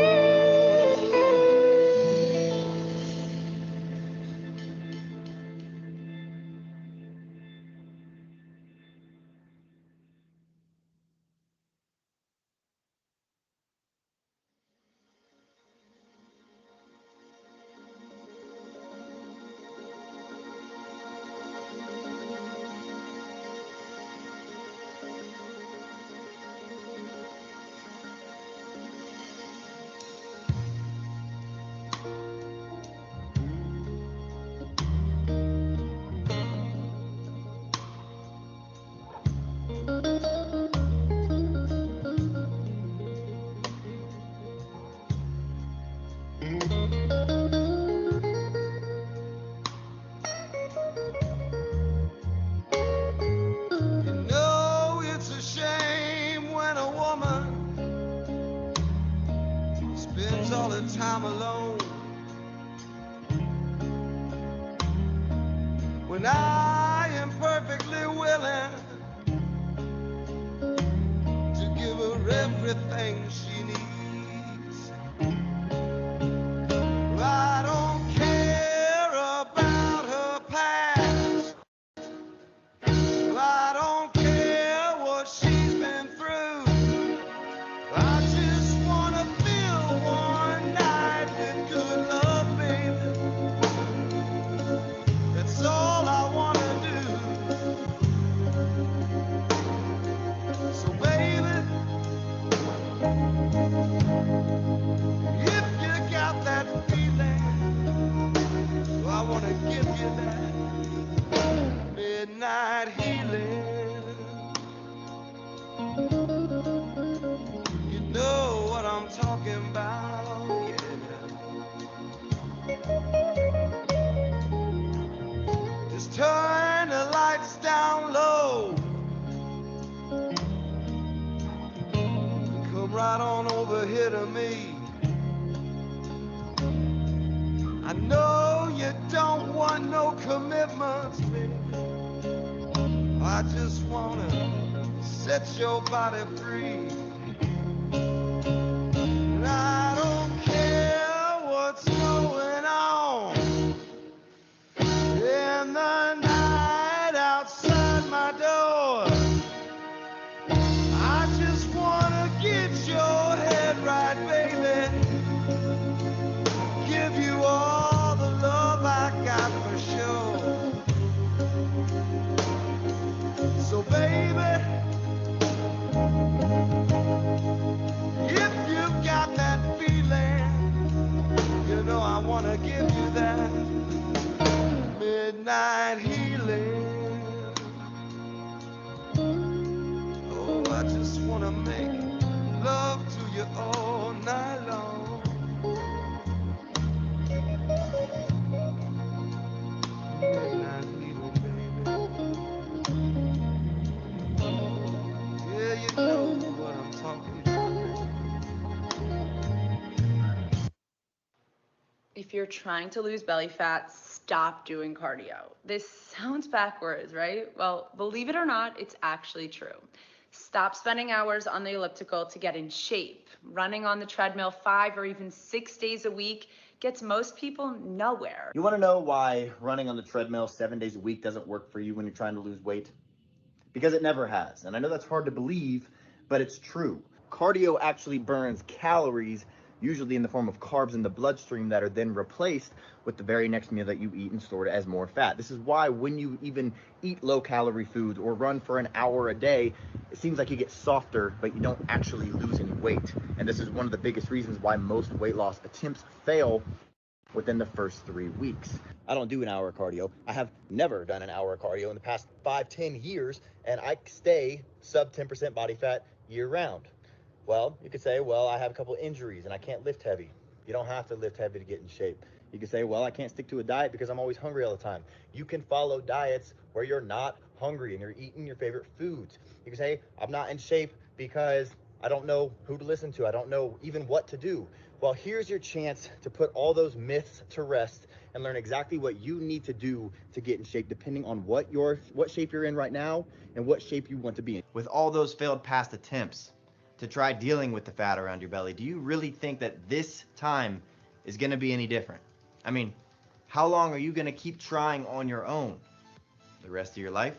You know it's a shame when a woman spends all her time alone. When I am perfectly willing to give her everything she needs. I don't care about her past. I don't care what she's been through. I just wanna feel one night with good love, baby. That's all I wanna do. So baby, on over here to me. I know you don't want no commitments, baby. I just wanna set your body free. And I don't care what's going on in the night outside my door. I just wanna get your head right, baby. Give you all the love I got for sure. So baby, if you've got that feeling, you know I wanna give you that midnight healing. Oh, I just wanna make love to you all night long. Midnight healing, baby. Yeah, you know what I'm talking about. If you're trying to lose belly fat, stop doing cardio. This sounds backwards, right? Well, believe it or not, it's actually true. Stop spending hours on the elliptical to get in shape. Running on the treadmill 5 or even 6 days a week gets most people nowhere. You want to know why running on the treadmill 7 days a week doesn't work for you when you're trying to lose weight? Because it never has. And I know that's hard to believe, but it's true. Cardio actually burns calories, usually in the form of carbs in the bloodstream that are then replaced with the very next meal that you eat and stored as more fat. This is why when you even eat low-calorie foods or run for an hour a day, it seems like you get softer, but you don't actually lose any weight. And this is one of the biggest reasons why most weight loss attempts fail within the first 3 weeks. I don't do an hour of cardio. I have never done an hour of cardio in the past 5-10 years, and I stay sub 10% body fat year round. Well, you could say, well, I have a couple injuries and I can't lift heavy. You don't have to lift heavy to get in shape. You can say, well, I can't stick to a diet because I'm always hungry all the time. You can follow diets where you're not hungry and you're eating your favorite foods. You can say, I'm not in shape because I don't know who to listen to. I don't know even what to do. Well, here's your chance to put all those myths to rest and learn exactly what you need to do to get in shape, depending on what shape you're in right now and what shape you want to be in. With all those failed past attempts to try dealing with the fat around your belly, do you really think that this time is going to be any different? I mean, how long are you going to keep trying on your own? The rest of your life?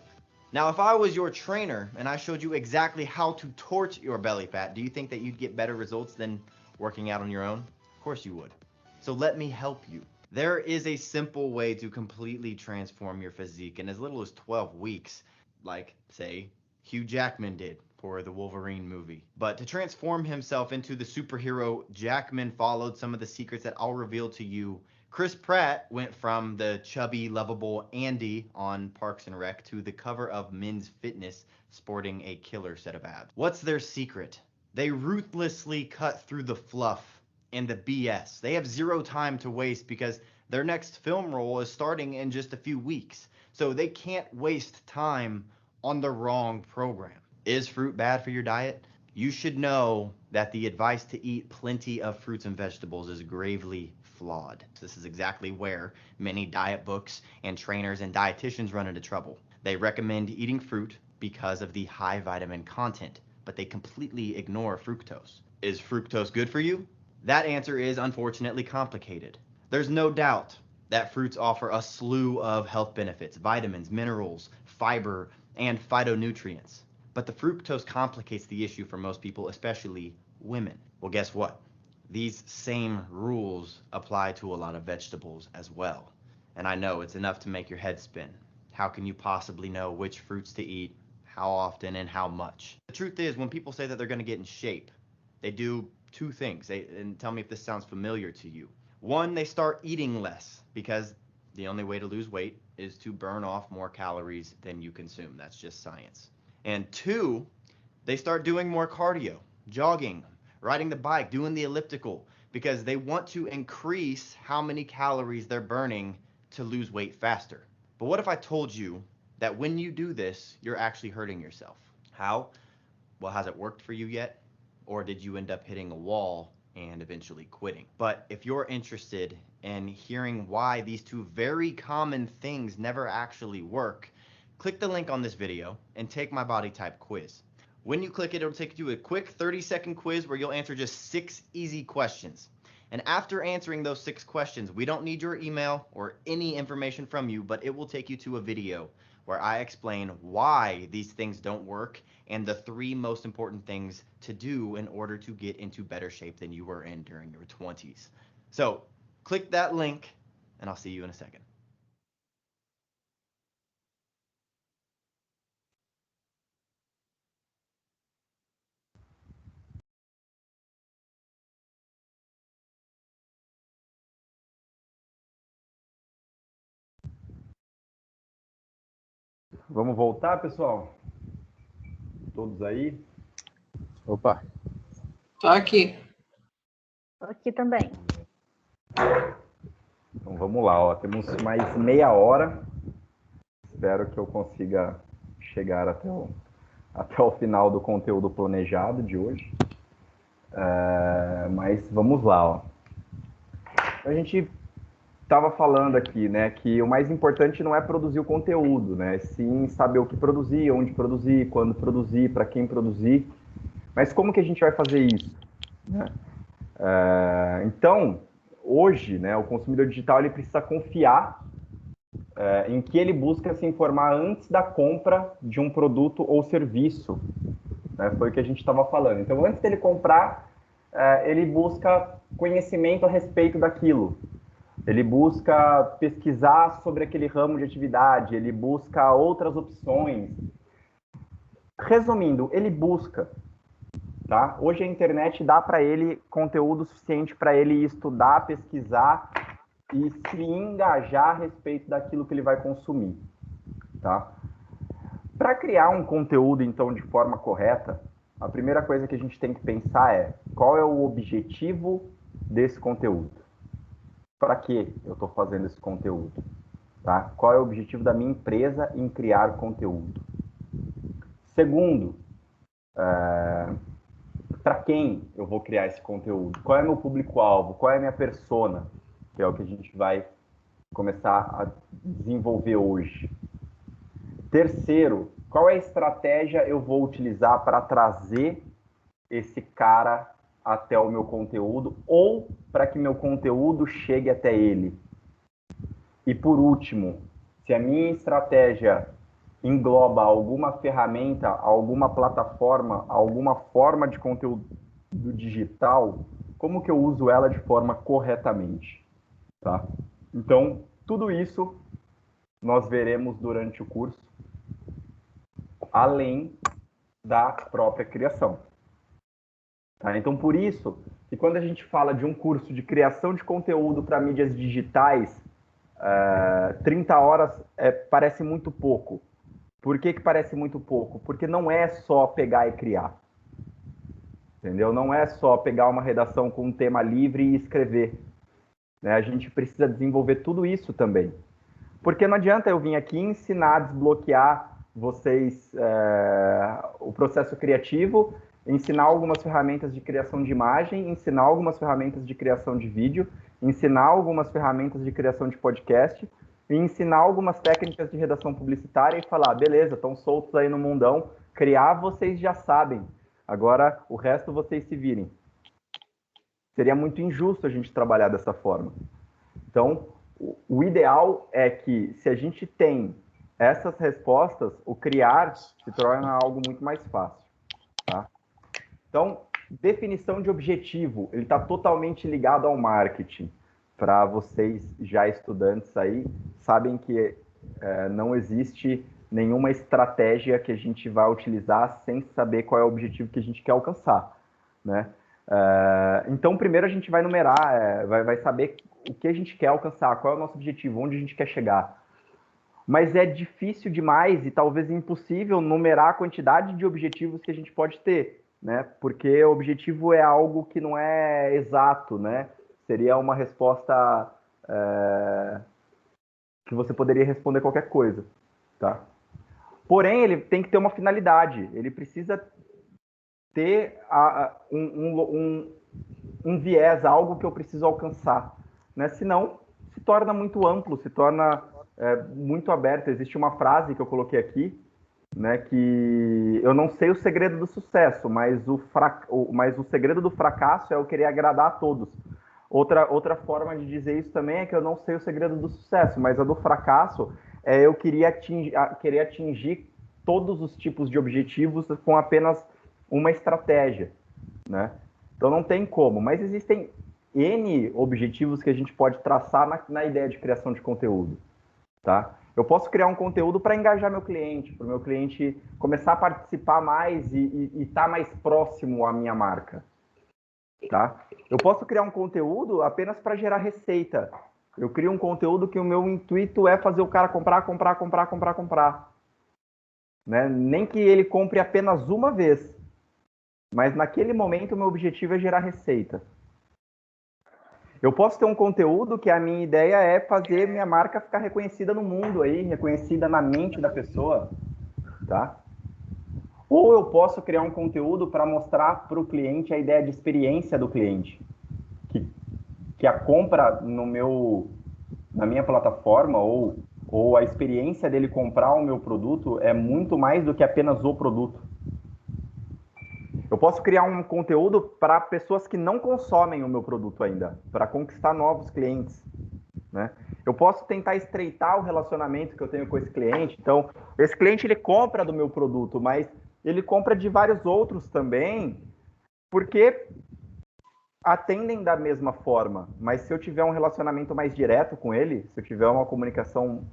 Now, if I was your trainer and I showed you exactly how to torch your belly fat, do you think that you'd get better results than working out on your own? Of course you would. So let me help you. There is a simple way to completely transform your physique in as little as 12 weeks, like, say, Hugh Jackman did for the Wolverine movie. But to transform himself into the superhero, Jackman followed some of the secrets that I'll reveal to you. Chris Pratt went from the chubby, lovable Andy on Parks and Rec to the cover of Men's Fitness sporting a killer set of abs. What's their secret? They ruthlessly cut through the fluff and the BS. They have zero time to waste because their next film role is starting in just a few weeks. So they can't waste time on the wrong program. Is fruit bad for your diet? You should know that the advice to eat plenty of fruits and vegetables is gravely flawed. This is exactly where many diet books and trainers and dietitians run into trouble. They recommend eating fruit because of the high vitamin content, but they completely ignore fructose. Is fructose good for you? That answer is unfortunately complicated. There's no doubt that fruits offer a slew of health benefits, vitamins, minerals, fiber, and phytonutrients. But the fructose complicates the issue for most people, especially women. Well, guess what? These same rules apply to a lot of vegetables as well. And I know it's enough to make your head spin. How can you possibly know which fruits to eat, how often, and how much? The truth is, when people say that they're going to get in shape, they do two things. And tell me if this sounds familiar to you. One, they start eating less because the only way to lose weight is to burn off more calories than you consume. That's just science. And two, they start doing more cardio, jogging, riding the bike, doing the elliptical, because they want to increase how many calories they're burning to lose weight faster. But what if I told you that when you do this, you're actually hurting yourself? How? Well, has it worked for you yet? or did you end up hitting a wall and eventually quitting? But if you're interested in hearing why these two very common things never actually work, click the link on this video and take my body type quiz. When you click it, it'll take you to a quick 30-second quiz where you'll answer just 6 easy questions. And after answering those 6 questions, we don't need your email or any information from you, but it will take you to a video where I explain why these things don't work and the 3 most important things to do in order to get into better shape than you were in during your 20s. So click that link and I'll see you in a second. Vamos voltar, pessoal? Todos aí? Opa. Tô aqui. Tô aqui também. Então vamos lá, ó. Temos mais meia hora. Espero que eu consiga chegar até o final do conteúdo planejado de hoje. Mas vamos lá, ó. A gente estava falando aqui, né, que o mais importante não é produzir o conteúdo, né, sim saber o que produzir, onde produzir, quando produzir, para quem produzir. Mas como que a gente vai fazer isso, né? Então, hoje, né, o consumidor digital ele precisa confiar em que ele busca se informar antes da compra de um produto ou serviço, né? Foi o que a gente estava falando. Então, antes dele comprar, ele busca conhecimento a respeito daquilo. Ele busca pesquisar sobre aquele ramo de atividade, ele busca outras opções. Resumindo, ele busca, tá? Hoje a internet dá para ele conteúdo suficiente para ele estudar, pesquisar e se engajar a respeito daquilo que ele vai consumir, tá? Para criar um conteúdo, então, de forma correta, a primeira coisa que a gente tem que pensar é qual é o objetivo desse conteúdo. Para que eu estou fazendo esse conteúdo? Tá? Qual é o objetivo da minha empresa em criar conteúdo? Segundo, para quem eu vou criar esse conteúdo? Qual é meu público-alvo? Qual é a minha persona? Que é o que a gente vai começar a desenvolver hoje. Terceiro, qual é a estratégia eu vou utilizar para trazer esse cara até o meu conteúdo ou para que meu conteúdo chegue até ele? E por último, se a minha estratégia engloba alguma ferramenta, alguma plataforma, alguma forma de conteúdo digital, como que eu uso ela de forma corretamente, tá? Então, tudo isso nós veremos durante o curso, além da própria criação. Tá? Então, por isso, que quando a gente fala de um curso de criação de conteúdo para mídias digitais, 30 horas parece muito pouco. Por que parece muito pouco? Porque não é só pegar e criar. Entendeu? Não é só pegar uma redação com um tema livre e escrever. Né? A gente precisa desenvolver tudo isso também. Porque não adianta eu vir aqui ensinar a desbloquear vocês o processo criativo, ensinar algumas ferramentas de criação de imagem, ensinar algumas ferramentas de criação de vídeo, ensinar algumas ferramentas de criação de podcast e ensinar algumas técnicas de redação publicitária e falar, beleza, estão soltos aí no mundão, criar vocês já sabem, agora o resto vocês se virem. Seria muito injusto a gente trabalhar dessa forma. Então, o ideal é que, se a gente tem essas respostas, o criar se torna algo muito mais fácil, tá? Então, definição de objetivo, ele está totalmente ligado ao marketing. Para vocês já estudantes aí, sabem que não existe nenhuma estratégia que a gente vai utilizar sem saber qual é o objetivo que a gente quer alcançar, né? Então, primeiro a gente vai numerar, vai saber o que a gente quer alcançar, qual é o nosso objetivo, onde a gente quer chegar. Mas é difícil demais e talvez impossível numerar a quantidade de objetivos que a gente pode ter, né? Porque o objetivo é algo que não é exato, né? Seria uma resposta que você poderia responder qualquer coisa, tá? Porém, ele tem que ter uma finalidade. Ele precisa ter um viés, algo que eu preciso alcançar, né? Senão, se torna muito amplo, se torna muito aberto. Existe uma frase que eu coloquei aqui, né, que eu não sei o segredo do sucesso, mas o segredo do fracasso é eu querer agradar a todos. Outra forma de dizer isso também é que eu não sei o segredo do sucesso, mas a do fracasso é eu querer atingir todos os tipos de objetivos com apenas uma estratégia, né? Então não tem como, mas existem N objetivos que a gente pode traçar na ideia de criação de conteúdo, tá? Eu posso criar um conteúdo para engajar meu cliente, para o meu cliente começar a participar mais e estar mais próximo à minha marca, tá? Eu posso criar um conteúdo apenas para gerar receita. Eu crio um conteúdo que o meu intuito é fazer o cara comprar, né? Nem que ele compre apenas uma vez, mas naquele momento o meu objetivo é gerar receita. Eu posso ter um conteúdo que a minha ideia é fazer minha marca ficar reconhecida no mundo aí, reconhecida na mente da pessoa, tá? Ou eu posso criar um conteúdo para mostrar para o cliente a ideia de experiência do cliente, que a compra na minha plataforma ou a experiência dele comprar o meu produto é muito mais do que apenas o produto. Eu posso criar um conteúdo para pessoas que não consomem o meu produto ainda, para conquistar novos clientes, né? Eu posso tentar estreitar o relacionamento que eu tenho com esse cliente. Então, esse cliente ele compra do meu produto, mas ele compra de vários outros também, porque atendem da mesma forma. Mas se eu tiver um relacionamento mais direto com ele, se eu tiver uma comunicação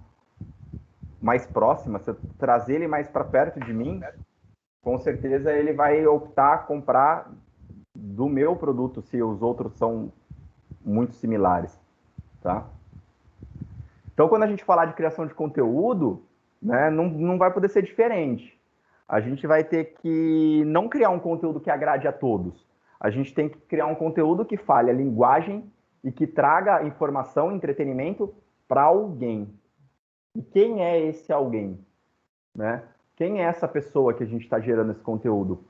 mais próxima, se eu trazer ele mais para perto de mim, com certeza ele vai optar a comprar do meu produto, se os outros são muito similares, tá? Então, quando a gente falar de criação de conteúdo, né, não vai poder ser diferente. A gente vai ter que não criar um conteúdo que agrade a todos. A gente tem que criar um conteúdo que fale a linguagem e que traga informação e entretenimento para alguém. E quem é esse alguém, né? Quem é essa pessoa que a gente está gerando esse conteúdo?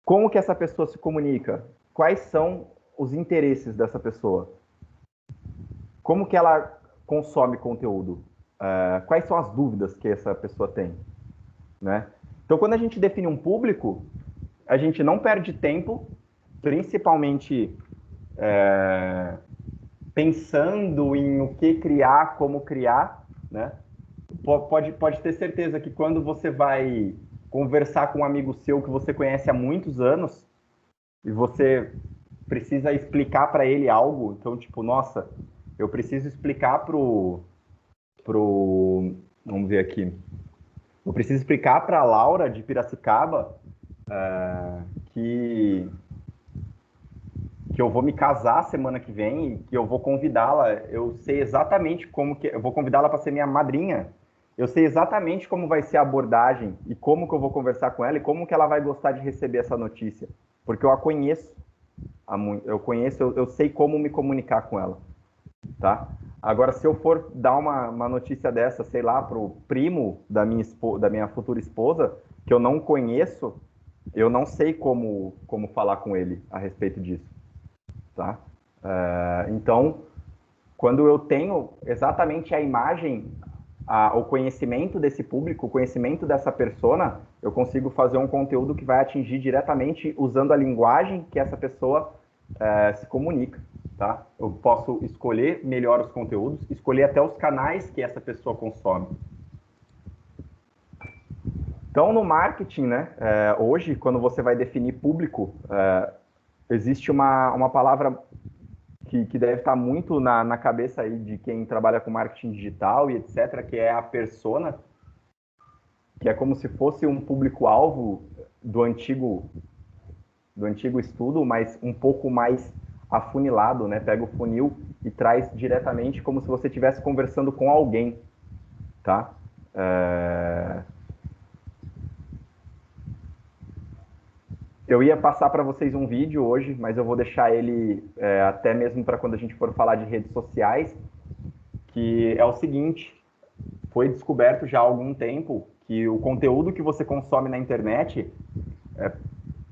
Como que essa pessoa se comunica? Quais são os interesses dessa pessoa? Como que ela consome conteúdo? Quais são as dúvidas que essa pessoa tem, né? Então, quando a gente define um público, a gente não perde tempo, principalmente pensando em o que criar, como criar, né? Pode ter certeza que quando você vai conversar com um amigo seu que você conhece há muitos anos e você precisa explicar para ele algo, então, tipo, nossa, eu preciso explicar vamos ver aqui, eu preciso explicar para a Laura de Piracicaba que eu vou me casar semana que vem, que eu vou convidá-la, eu sei exatamente eu vou convidá-la para ser minha madrinha. Eu sei exatamente como vai ser a abordagem e como que eu vou conversar com ela e como que ela vai gostar de receber essa notícia. Porque eu a conheço eu sei como me comunicar com ela, tá? Agora, se eu for dar uma notícia dessa, sei lá, pro primo da minha futura esposa, que eu não conheço, eu não sei como falar com ele a respeito disso, tá? Então, quando eu tenho exatamente a imagem, o conhecimento desse público, o conhecimento dessa persona, eu consigo fazer um conteúdo que vai atingir diretamente usando a linguagem que essa pessoa se comunica, tá? Eu posso escolher melhor os conteúdos, escolher até os canais que essa pessoa consome. Então, no marketing, né, hoje, quando você vai definir público, existe uma palavra que deve estar muito na cabeça aí de quem trabalha com marketing digital e etc., que é a persona, que é como se fosse um público-alvo do antigo estudo, mas um pouco mais afunilado, né? Pega o funil e traz diretamente como se você estivesse conversando com alguém, tá? Eu ia passar para vocês um vídeo hoje, mas eu vou deixar ele até mesmo para quando a gente for falar de redes sociais, que é o seguinte: foi descoberto já há algum tempo que o conteúdo que você consome na internet,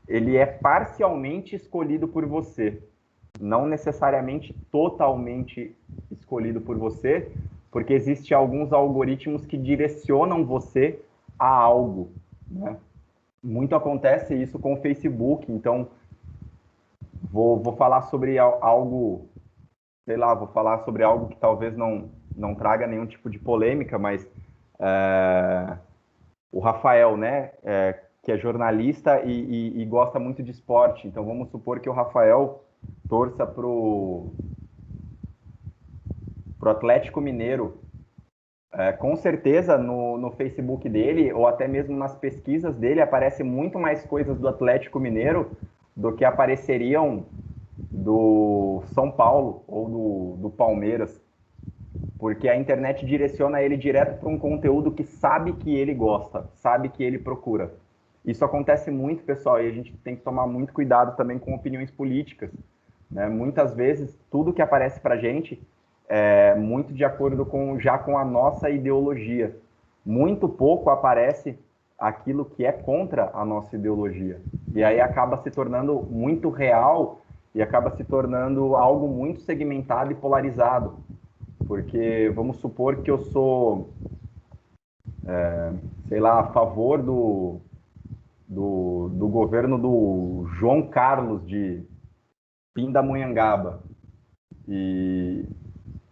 ele é parcialmente escolhido por você, não necessariamente totalmente escolhido por você, porque existem alguns algoritmos que direcionam você a algo, né? Muito acontece isso com o Facebook, então vou falar sobre algo, sei lá, vou falar sobre algo que talvez não traga nenhum tipo de polêmica, mas o Rafael, né, que é jornalista e gosta muito de esporte, então vamos supor que o Rafael torça pro Atlético Mineiro. Com certeza no Facebook dele, ou até mesmo nas pesquisas dele, aparece muito mais coisas do Atlético Mineiro do que apareceriam do São Paulo ou do Palmeiras, porque a internet direciona ele direto para um conteúdo que sabe que ele gosta, sabe que ele procura. Isso acontece muito, pessoal, e a gente tem que tomar muito cuidado também com opiniões políticas, né? Muitas vezes, tudo que aparece para a gente é muito de acordo com a nossa ideologia. Muito pouco aparece aquilo que é contra a nossa ideologia. E aí acaba se tornando muito real e acaba se tornando algo muito segmentado e polarizado. Porque vamos supor que eu sou, sei lá, a favor do governo do João Carlos de Pindamonhangaba. E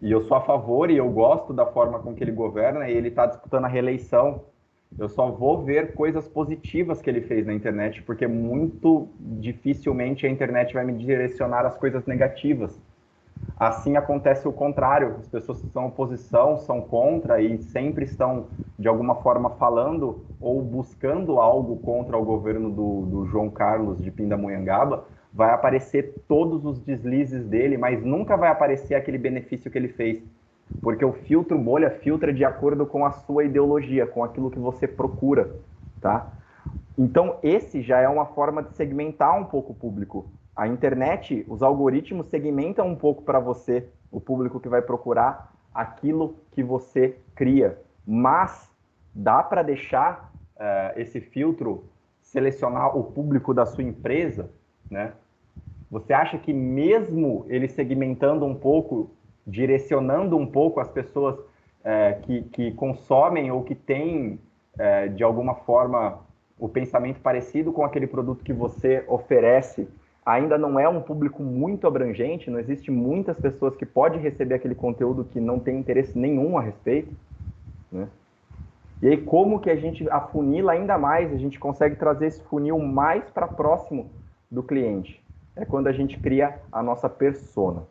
eu sou a favor e eu gosto da forma com que ele governa e ele está disputando a reeleição. Eu só vou ver coisas positivas que ele fez na internet, porque muito dificilmente a internet vai me direcionar às coisas negativas. Assim acontece o contrário, as pessoas que são oposição, são contra e sempre estão, de alguma forma, falando ou buscando algo contra o governo do João Carlos de Pindamonhangaba, vai aparecer todos os deslizes dele, mas nunca vai aparecer aquele benefício que ele fez. Porque o filtro bolha filtra de acordo com a sua ideologia, com aquilo que você procura, tá? Então, esse já é uma forma de segmentar um pouco o público. A internet, os algoritmos segmentam um pouco para você, o público que vai procurar aquilo que você cria. Mas dá para deixar esse filtro selecionar o público da sua empresa, né? Você acha que mesmo ele segmentando um pouco, direcionando um pouco as pessoas que consomem ou que têm, de alguma forma, o pensamento parecido com aquele produto que você oferece, ainda não é um público muito abrangente, não existe muitas pessoas que podem receber aquele conteúdo que não tem interesse nenhum a respeito, né? E aí, como que a gente afunila ainda mais, a gente consegue trazer esse funil mais para próximo do cliente? É quando a gente cria a nossa persona.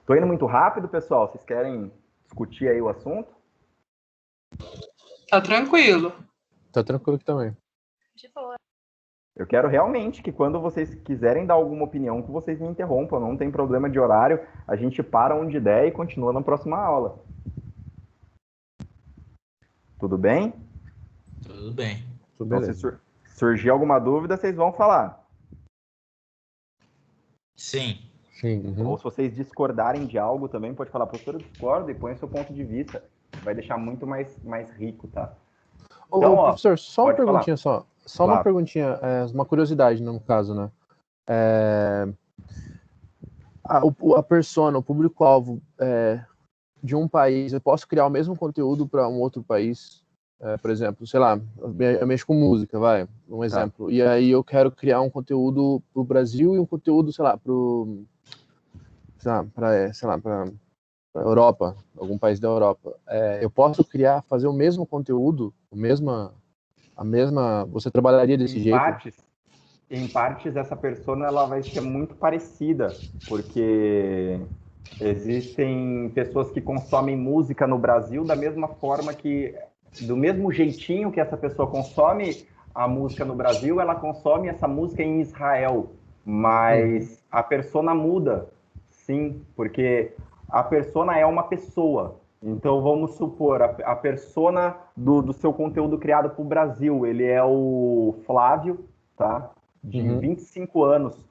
Tô indo muito rápido, pessoal? Vocês querem discutir aí o assunto? Tá tranquilo. Tá tranquilo aqui também. De boa. Eu quero realmente que quando vocês quiserem dar alguma opinião, que vocês me interrompam, não tem problema de horário, a gente para onde der e continua na próxima aula. Tudo bem? Tudo bem. Então, se surgir alguma dúvida, vocês vão falar. Sim. Sim. Ou se vocês discordarem de algo também, pode falar, professor, eu discordo e põe o seu ponto de vista. Vai deixar muito mais rico, tá? Então, professor, só uma perguntinha falar. Só uma perguntinha, uma curiosidade no caso, né? A persona, o público-alvo de um país, eu posso criar o mesmo conteúdo para um outro país? Por exemplo, sei lá, eu mexo com música, um exemplo. Tá. E aí eu quero criar um conteúdo para o Brasil e um conteúdo, sei lá, para Europa, algum país da Europa. Eu posso fazer o mesmo conteúdo, você trabalharia desse jeito? Em partes, essa persona ela vai ser muito parecida, porque existem pessoas que consomem música no Brasil da mesma forma do mesmo jeitinho que essa pessoa consome a música no Brasil, ela consome essa música em Israel, mas a persona muda, sim, porque a persona é uma pessoa. Então, vamos supor, a persona do seu conteúdo criado para o Brasil, ele é o Flávio, tá? De 25 anos,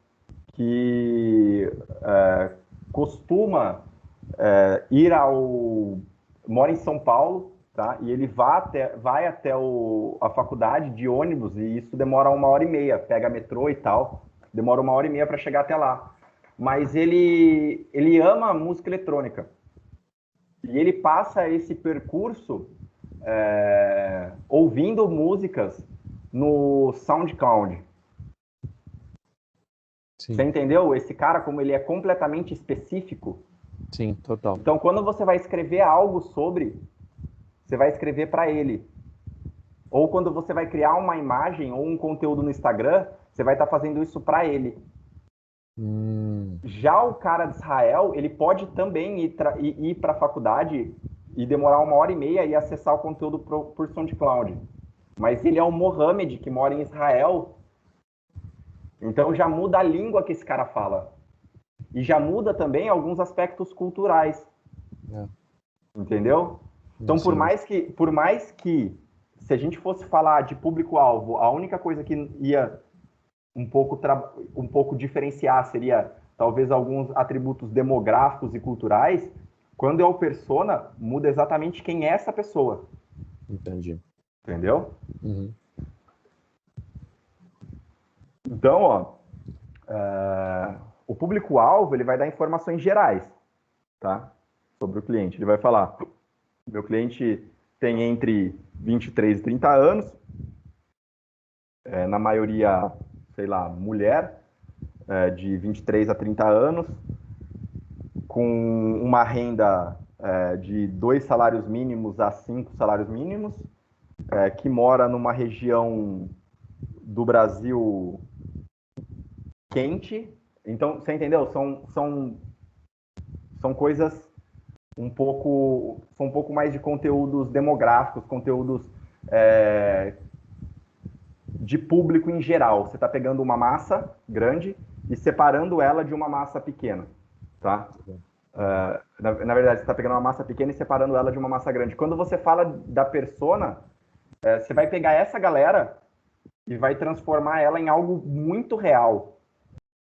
que costuma mora em São Paulo, tá? E ele vai até a faculdade de ônibus, e isso demora 1h30, pega metrô e tal, demora 1h30 para chegar até lá. Mas ele ama música eletrônica. E ele passa esse percurso ouvindo músicas no SoundCloud. Sim. Você entendeu? Esse cara, como ele é completamente específico. Sim, total. Então, quando você vai escrever algo sobre, você vai escrever para ele. Ou quando você vai criar uma imagem ou um conteúdo no Instagram, você vai estar fazendo isso para ele. Já o cara de Israel, ele pode também ir para a faculdade e demorar 1h30 e acessar o conteúdo por SoundCloud. Mas ele é o Mohamed, que mora em Israel. Então já muda a língua que esse cara fala. E já muda também alguns aspectos culturais. Entendeu? Então, por mais que, se a gente fosse falar de público-alvo, a única coisa que ia um pouco diferenciar seria talvez alguns atributos demográficos e culturais, quando é o persona, muda exatamente quem é essa pessoa. Entendi. Entendeu? Uhum. Então, ó, o público-alvo, ele vai dar informações gerais, tá? Sobre o cliente. Ele vai falar, meu cliente tem entre 23 e 30 anos, na maioria, sei lá, mulher, de 23 a 30 anos, com uma renda de 2 salários mínimos a 5 salários mínimos, que mora numa região do Brasil quente. Então, você entendeu? São coisas um pouco mais de conteúdos demográficos, conteúdos de público em geral. Você está pegando uma massa grande e separando ela de uma massa pequena, tá? Na verdade, você está pegando uma massa pequena e separando ela de uma massa grande. Quando você fala da persona, você vai pegar essa galera e vai transformar ela em algo muito real.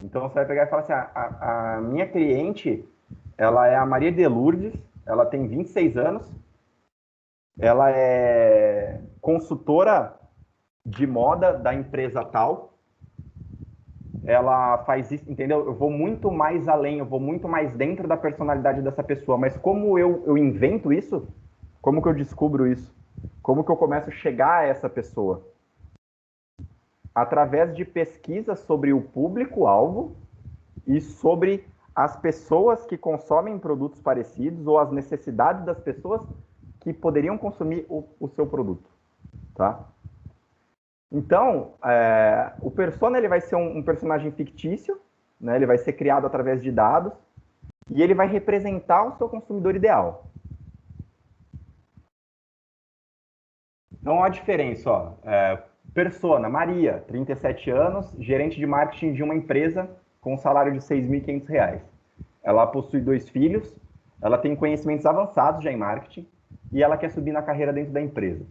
Então, você vai pegar e falar assim, a minha cliente, ela é a Maria de Lourdes, ela tem 26 anos, ela é consultora de moda da empresa tal, ela faz isso, entendeu? Eu vou muito mais além, eu vou muito mais dentro da personalidade dessa pessoa, mas como eu invento isso? Como que eu descubro isso? Como que eu começo a chegar a essa pessoa? Através de pesquisas sobre o público-alvo e sobre as pessoas que consomem produtos parecidos ou as necessidades das pessoas que poderiam consumir o seu produto, tá? Então, o persona, ele vai ser um personagem fictício, né? Ele vai ser criado através de dados e ele vai representar o seu consumidor ideal. Então, a diferença, ó, persona, Maria, 37 anos, gerente de marketing de uma empresa com um salário de R$ 6.500. Ela possui 2 filhos, ela tem conhecimentos avançados já em marketing e ela quer subir na carreira dentro da empresa.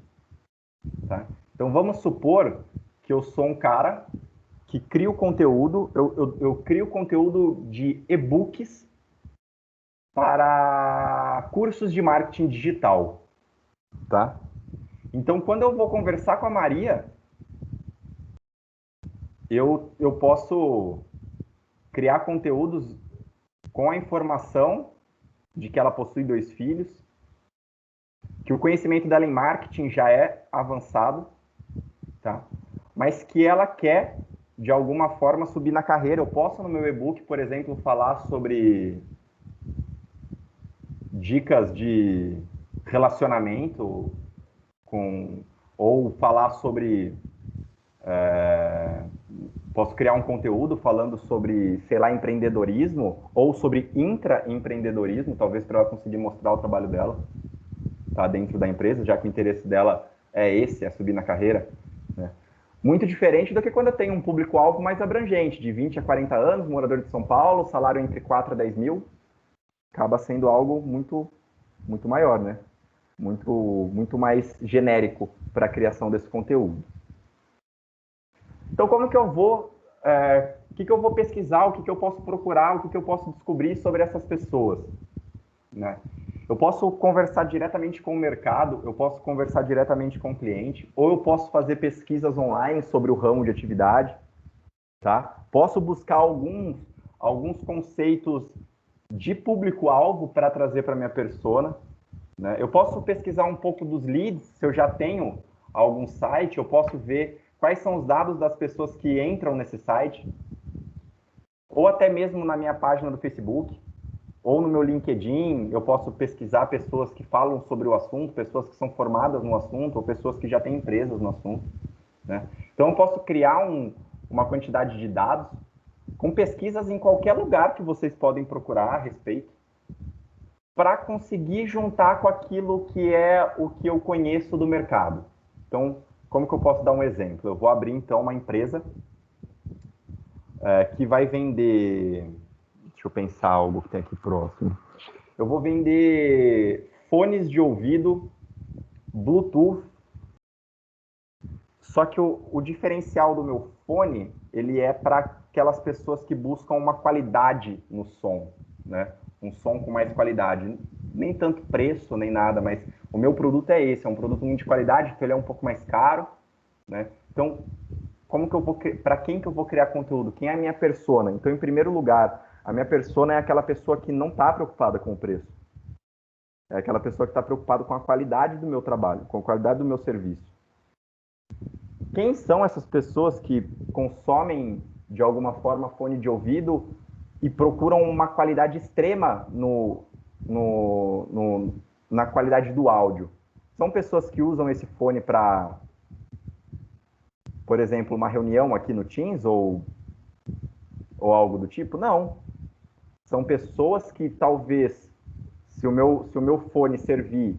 Tá? Então, vamos supor que eu sou um cara que crio conteúdo, eu crio conteúdo de e-books para cursos de marketing digital. Tá? Então, quando eu vou conversar com a Maria, eu posso criar conteúdos com a informação de que ela possui 2 filhos, que o conhecimento dela em marketing já é avançado, tá? Mas que ela quer, de alguma forma, subir na carreira. Eu posso, no meu e-book, por exemplo, falar sobre dicas de relacionamento, ou falar sobre... posso criar um conteúdo falando sobre, sei lá, empreendedorismo, ou sobre intraempreendedorismo, talvez para ela conseguir mostrar o trabalho dela, tá, dentro da empresa, já que o interesse dela é subir na carreira, né? Muito diferente do que quando eu tenho um público-alvo mais abrangente, de 20 a 40 anos, morador de São Paulo, salário entre 4 a 10 mil, acaba sendo algo muito, muito maior, né? Muito mais genérico para a criação desse conteúdo. Então, como que eu vou... o que eu vou pesquisar, o que eu posso procurar, o que eu posso descobrir sobre essas pessoas, né? Eu posso conversar diretamente com o mercado, eu posso conversar diretamente com o cliente, ou eu posso fazer pesquisas online sobre o ramo de atividade, tá? Posso buscar alguns conceitos de público-alvo para trazer para minha persona, né? Eu posso pesquisar um pouco dos leads, se eu já tenho algum site, eu posso ver quais são os dados das pessoas que entram nesse site, ou até mesmo na minha página do Facebook, ou no meu LinkedIn, eu posso pesquisar pessoas que falam sobre o assunto, pessoas que são formadas no assunto, ou pessoas que já têm empresas no assunto, né? Então, eu posso criar uma quantidade de dados com pesquisas em qualquer lugar que vocês podem procurar a respeito, para conseguir juntar com aquilo que é o que eu conheço do mercado. Então, como que eu posso dar um exemplo? Eu vou abrir, então, uma empresa que vai vender... Deixa eu pensar algo que tem aqui próximo. Eu vou vender fones de ouvido Bluetooth. Só que o diferencial do meu fone, ele é para aquelas pessoas que buscam uma qualidade no som, né? Um som com mais qualidade. Nem tanto preço, nem nada, mas o meu produto é esse, é um produto muito de qualidade, então ele é um pouco mais caro, né? Então, para quem que eu vou criar conteúdo? Quem é a minha persona? Então, em primeiro lugar, a minha persona é aquela pessoa que não está preocupada com o preço. É aquela pessoa que está preocupada com a qualidade do meu trabalho, com a qualidade do meu serviço. Quem são essas pessoas que consomem, de alguma forma, fone de ouvido e procuram uma qualidade extrema na qualidade do áudio? São pessoas que usam esse fone para, por exemplo, uma reunião aqui no Teams ou algo do tipo? Não. São pessoas que talvez, se o meu fone servir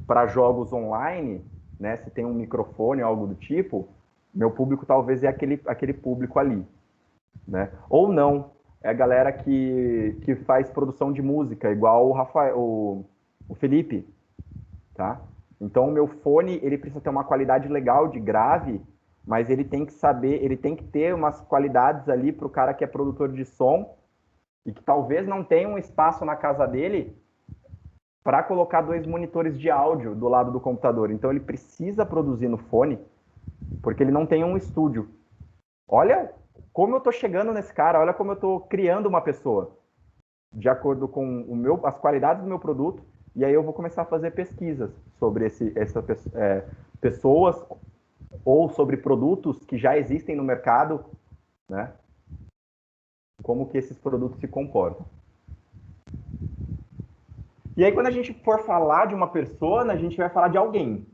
para jogos online, né, se tem um microfone ou algo do tipo, meu público talvez é aquele público ali, né? Ou não, é a galera que faz produção de música, igual o Felipe, tá? Então, o meu fone, ele precisa ter uma qualidade legal de grave, mas ele tem que ter umas qualidades ali para o cara que é produtor de som e que talvez não tenha um espaço na casa dele para colocar 2 monitores de áudio do lado do computador. Então, ele precisa produzir no fone, porque ele não tem um estúdio. Olha como eu estou chegando nesse cara, olha como eu estou criando uma pessoa, de acordo com as qualidades do meu produto, e aí eu vou começar a fazer pesquisas sobre essas pessoas ou sobre produtos que já existem no mercado, né? Como que esses produtos se comportam. E aí, quando a gente for falar de uma persona, a gente vai falar de alguém,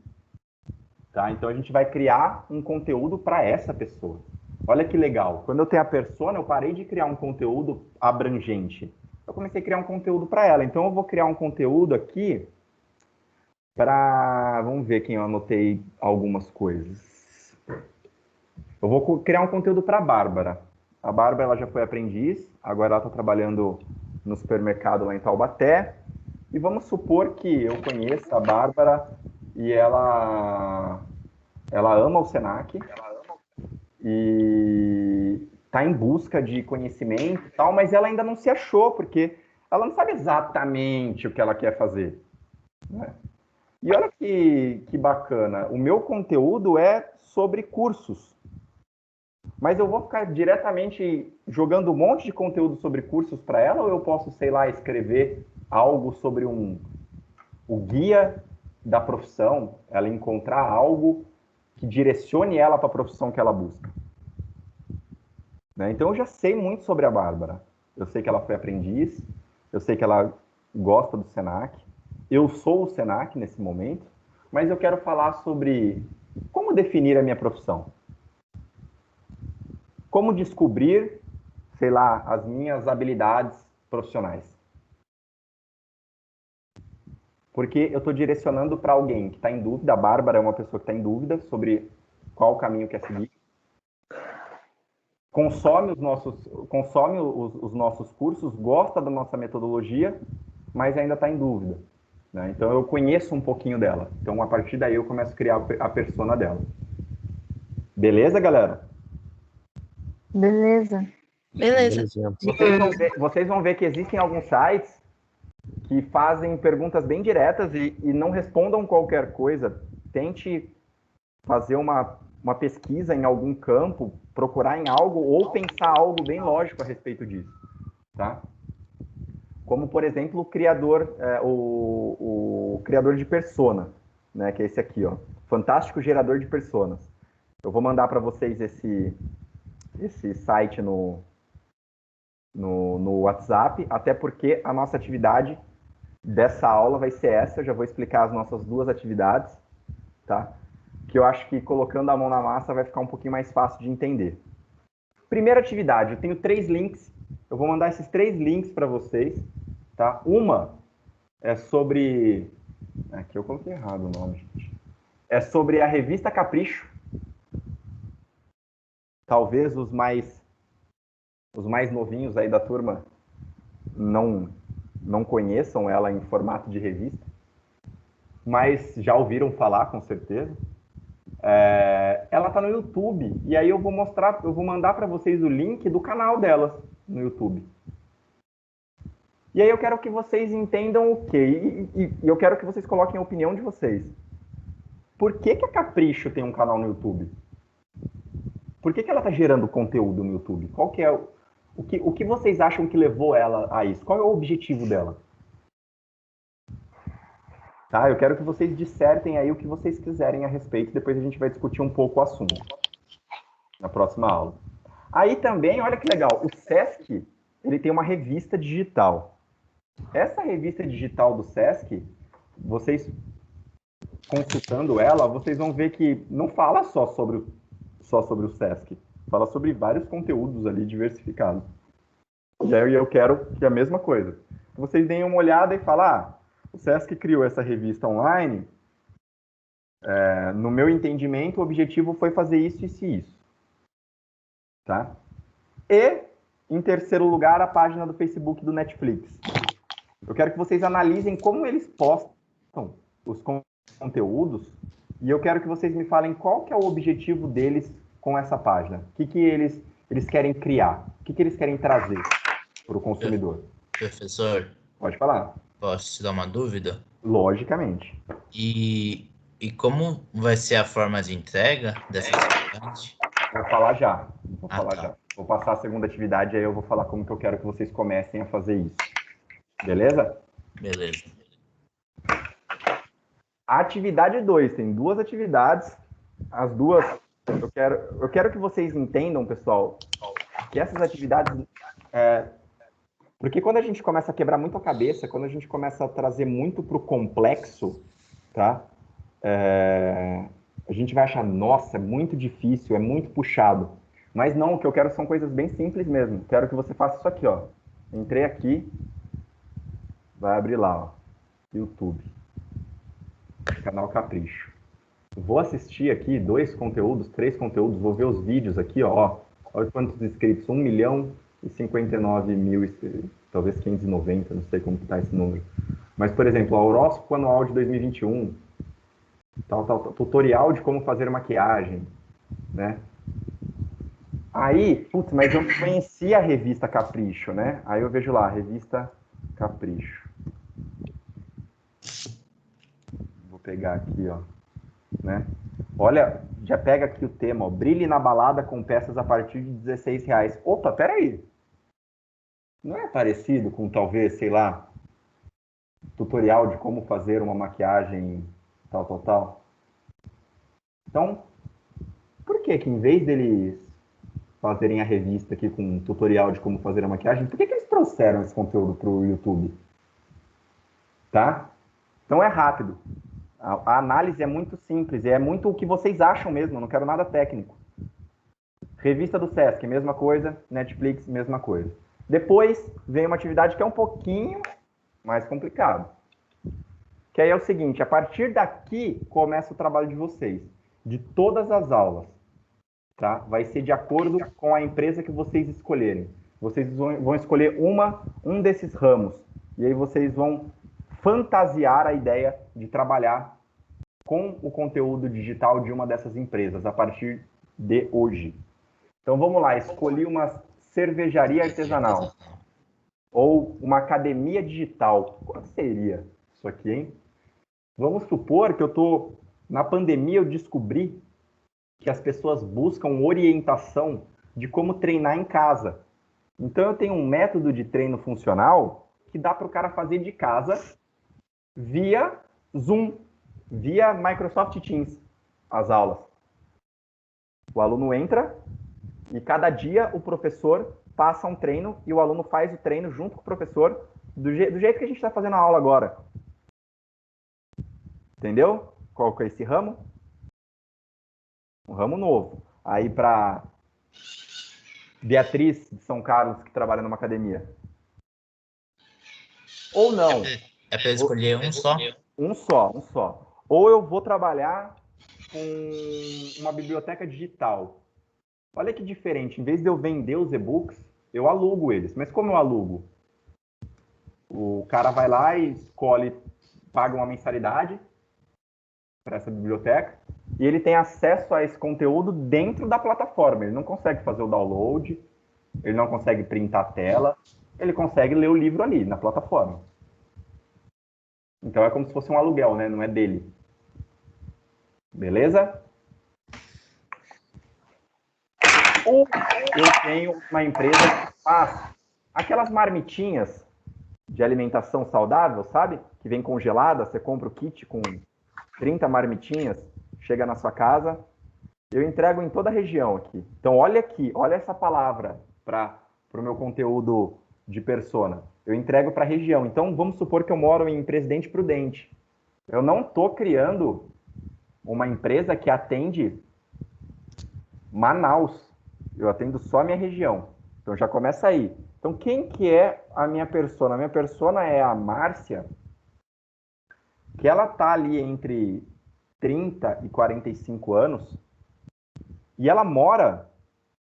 tá? Então, a gente vai criar um conteúdo para essa pessoa. Olha que legal. Quando eu tenho a persona, eu parei de criar um conteúdo abrangente. Eu comecei a criar um conteúdo para ela. Então, eu vou criar um conteúdo aqui para... Vamos ver quem eu anotei algumas coisas. Eu vou criar um conteúdo para a Bárbara. A Bárbara, ela já foi aprendiz, agora ela está trabalhando no supermercado lá em Taubaté. E vamos supor que eu conheça a Bárbara e ela ama o Senac e está em busca de conhecimento e tal, mas ela ainda não se achou, porque ela não sabe exatamente o que ela quer fazer, né? E olha que bacana, o meu conteúdo é sobre cursos, mas eu vou ficar diretamente jogando um monte de conteúdo sobre cursos para ela, ou eu posso, sei lá, escrever algo sobre o guia da profissão, ela encontrar algo que direcione ela para a profissão que ela busca, né? Então, eu já sei muito sobre a Bárbara. Eu sei que ela foi aprendiz, eu sei que ela gosta do Senac, eu sou o Senac nesse momento, mas eu quero falar sobre como definir a minha profissão. Como descobrir, sei lá, as minhas habilidades profissionais. Porque eu estou direcionando para alguém que está em dúvida. A Bárbara é uma pessoa que está em dúvida sobre qual caminho quer seguir. Consome os nossos cursos, gosta da nossa metodologia, mas ainda está em dúvida, né? Então, eu conheço um pouquinho dela. Então, a partir daí, eu começo a criar a persona dela. Beleza, galera? Beleza. Beleza. Vocês vão ver que existem alguns sites que fazem perguntas bem diretas e não respondam qualquer coisa. Tente fazer uma pesquisa em algum campo, procurar em algo ou pensar algo bem lógico a respeito disso, tá? Como, por exemplo, o criador de persona, né? Que é esse aqui, ó. Fantástico gerador de personas. Eu vou mandar para vocês esse site no WhatsApp, até porque a nossa atividade dessa aula vai ser essa. Eu já vou explicar as nossas 2 atividades, tá? Que eu acho que colocando a mão na massa vai ficar um pouquinho mais fácil de entender. Primeira atividade, eu tenho 3 links. Eu vou mandar esses 3 links para vocês, tá? Uma é sobre... Aqui eu coloquei errado o nome, gente. É sobre a revista Capricho. Talvez os mais novinhos aí da turma não conheçam ela em formato de revista, mas já ouviram falar, com certeza. Ela está no YouTube, e aí eu vou mandar para vocês o link do canal delas no YouTube. E aí eu quero que vocês entendam o quê? E eu quero que vocês coloquem a opinião de vocês. Por que a Capricho tem um canal no YouTube? Por que ela está gerando conteúdo no YouTube? Qual que é o que vocês acham que levou ela a isso? Qual é o objetivo dela? Tá? Eu quero que vocês dissertem aí o que vocês quiserem a respeito. Depois a gente vai discutir um pouco o assunto na próxima aula. Aí também, olha que legal, o Sesc, ele tem uma revista digital. Essa revista digital do Sesc, vocês consultando ela, vocês vão ver que não fala só sobre o Sesc. Fala sobre vários conteúdos ali diversificados. E aí eu quero que a mesma coisa. Que vocês deem uma olhada e falem, o Sesc criou essa revista online, no meu entendimento, o objetivo foi fazer isso, isso e isso. Tá? E, em terceiro lugar, a página do Facebook do Netflix. Eu quero que vocês analisem como eles postam os conteúdos e eu quero que vocês me falem qual que é o objetivo deles com essa página. O que eles querem criar? O que eles querem trazer para o consumidor? Professor? Pode falar. Posso te dar uma dúvida? Logicamente. E como vai ser a forma de entrega dessa atividade? Vou falar já. Já. Vou passar a segunda atividade, aí eu vou falar como que eu quero que vocês comecem a fazer isso. Beleza? Beleza. A atividade 2, tem 2 atividades. As 2, eu quero que vocês entendam, pessoal, que essas atividades... Porque quando a gente começa a quebrar muito a cabeça, quando a gente começa a trazer muito para o complexo, tá? A gente vai achar, nossa, é muito difícil, é muito puxado. Mas não, o que eu quero são coisas bem simples mesmo. Quero que você faça isso aqui, ó. Entrei aqui, vai abrir lá, ó, YouTube. Canal Capricho. Vou assistir aqui 2 conteúdos, 3 conteúdos, vou ver os vídeos aqui, ó. Olha quantos inscritos, 1.059.000, talvez 590, não sei como que tá esse número. Mas, por exemplo, o horóscopo anual de 2021, tutorial de como fazer maquiagem, né? Aí, putz, mas eu conheci a revista Capricho, né? Aí eu vejo lá, revista Capricho. Vou pegar aqui, ó, né? Olha, já pega aqui o tema, ó, brilhe na balada com peças a partir de R$16. Opa, peraí. Não é parecido com, talvez, sei lá, tutorial de como fazer uma maquiagem tal? Então, por que em vez deles fazerem a revista aqui com um tutorial de como fazer a maquiagem, por que eles trouxeram esse conteúdo para o YouTube? Tá? Então é rápido. A análise é muito simples, é muito o que vocês acham mesmo, eu não quero nada técnico. Revista do Sesc, mesma coisa. Netflix, mesma coisa. Depois vem uma atividade que é um pouquinho mais complicado. Que aí é o seguinte, a partir daqui começa o trabalho de vocês, de todas as aulas. Tá? Vai ser de acordo com a empresa que vocês escolherem. Vocês vão escolher um desses ramos. E aí vocês vão fantasiar a ideia de trabalhar com o conteúdo digital de uma dessas empresas a partir de hoje. Então vamos lá, escolhi uma cervejaria artesanal ou uma academia digital. Qual seria isso aqui, hein? Vamos supor que na pandemia eu descobri que as pessoas buscam orientação de como treinar em casa. Então eu tenho um método de treino funcional que dá para o cara fazer de casa via Zoom, via Microsoft Teams, as aulas. O aluno entra e cada dia o professor passa um treino e o aluno faz o treino junto com o professor do jeito que a gente está fazendo a aula agora. Entendeu? Qual que é esse ramo? Um ramo novo. Aí para Beatriz de São Carlos, que trabalha numa academia. Ou não. É para escolher um só? Um só. Ou eu vou trabalhar com uma biblioteca digital. Olha que diferente. Em vez de eu vender os e-books, eu alugo eles. Mas como eu alugo? O cara vai lá e escolhe, paga uma mensalidade para essa biblioteca e ele tem acesso a esse conteúdo dentro da plataforma. Ele não consegue fazer o download, ele não consegue printar a tela, ele consegue ler o livro ali, na plataforma. Então é como se fosse um aluguel, né? Não é dele. Beleza? Ou eu tenho uma empresa que faz aquelas marmitinhas de alimentação saudável, sabe? Que vem congelada, você compra o kit com 30 marmitinhas, chega na sua casa, eu entrego em toda a região aqui. Então olha aqui, olha essa palavra para o meu conteúdo de persona. Eu entrego para a região. Então vamos supor que eu moro em Presidente Prudente. Eu não estou criando uma empresa que atende Manaus. Eu atendo só a minha região. Então já começa aí. Então quem que é a minha persona? A minha persona é a Márcia, que ela tá ali entre 30 e 45 anos e ela mora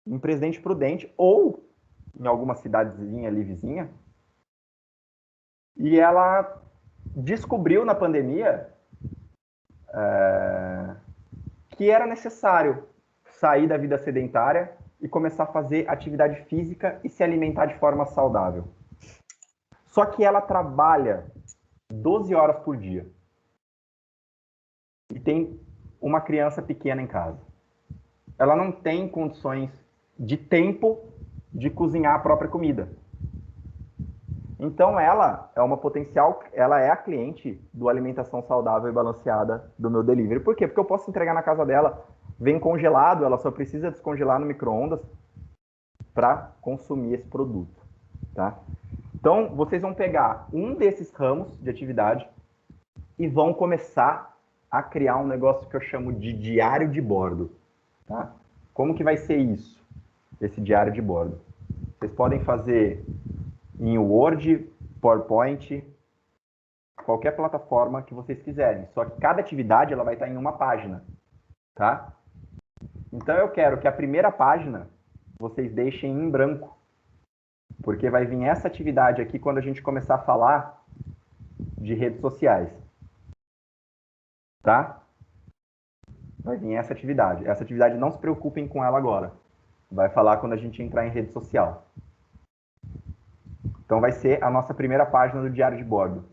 em Presidente Prudente ou em alguma cidadezinha ali vizinha. E ela descobriu na pandemia que era necessário sair da vida sedentária e começar a fazer atividade física e se alimentar de forma saudável. Só que ela trabalha 12 horas por dia. E tem uma criança pequena em casa. Ela não tem condições de tempo de cozinhar a própria comida. Então ela é uma potencial, ela é a cliente do alimentação saudável e balanceada do meu delivery. Por quê? Porque eu posso entregar na casa dela, vem congelado, ela só precisa descongelar no micro-ondas para consumir esse produto, tá? Então vocês vão pegar um desses ramos de atividade e vão começar a criar um negócio que eu chamo de diário de bordo, tá? Como que vai ser isso, esse diário de bordo? Vocês podem fazer em Word, PowerPoint, qualquer plataforma que vocês quiserem. Só que cada atividade ela vai estar em uma página, tá? Então eu quero que a primeira página vocês deixem em branco, porque vai vir essa atividade aqui quando a gente começar a falar de redes sociais, tá? Vai vir essa atividade. Essa atividade não se preocupem com ela agora. Vai falar quando a gente entrar em rede social. Então vai ser a nossa primeira página do diário de bordo.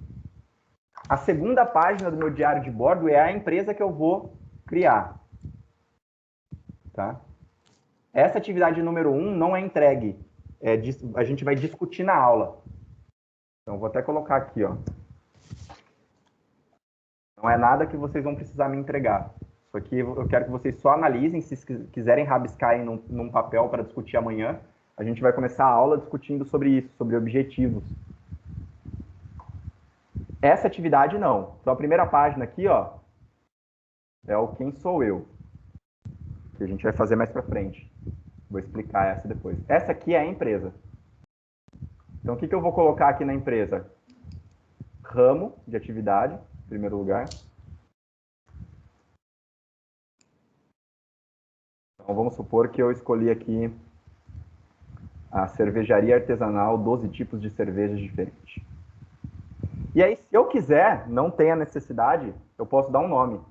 A segunda página do meu diário de bordo é a empresa que eu vou criar. Tá? Essa atividade número 1 não é entregue. A gente vai discutir na aula. Então vou até colocar aqui, ó. Não é nada que vocês vão precisar me entregar. Isso aqui eu quero que vocês só analisem. Se quiserem rabiscar aí num papel para discutir amanhã, a gente vai começar a aula discutindo sobre isso, sobre objetivos. Essa atividade não. Então a primeira página aqui, ó, é o quem sou eu, que a gente vai fazer mais para frente. Vou explicar essa depois. Essa aqui é a empresa. Então o que eu vou colocar aqui na empresa? Ramo de atividade, em primeiro lugar. Então vamos supor que eu escolhi aqui a cervejaria artesanal, 12 tipos de cervejas diferentes. E aí, se eu quiser, não tem a necessidade, eu posso dar um nome.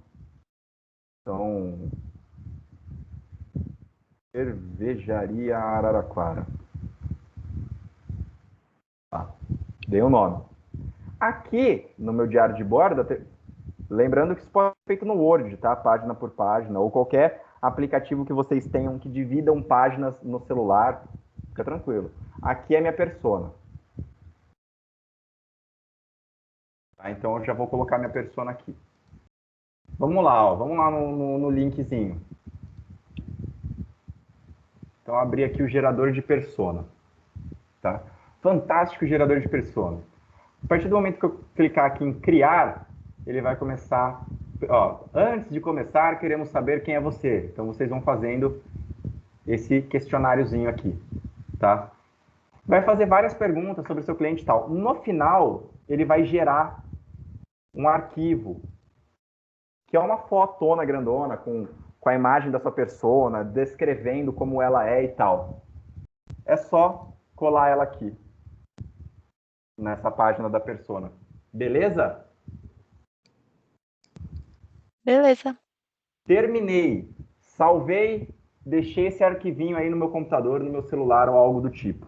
Então, Cervejaria Araraquara. Tá. Dei um nome. Aqui, no meu diário de bordo, lembrando que isso pode ser feito no Word, tá? Página por página, ou qualquer aplicativo que vocês tenham que dividam páginas no celular. Fica tranquilo. Aqui é minha persona. Tá? Então, eu já vou colocar minha persona aqui. Vamos lá, ó. Vamos lá no linkzinho. Então, abri aqui o gerador de persona. Tá? Fantástico gerador de persona. A partir do momento que eu clicar aqui em criar, ele vai começar... Ó, antes de começar, queremos saber quem é você. Então, vocês vão fazendo esse questionáriozinho aqui. Tá? Vai fazer várias perguntas sobre o seu cliente e tal. No final, ele vai gerar um arquivo, que é uma fotona grandona com a imagem da sua persona, descrevendo como ela é e tal. É só colar ela aqui, nessa página da persona. Beleza? Beleza. Terminei. Salvei, deixei esse arquivinho aí no meu computador, no meu celular ou algo do tipo.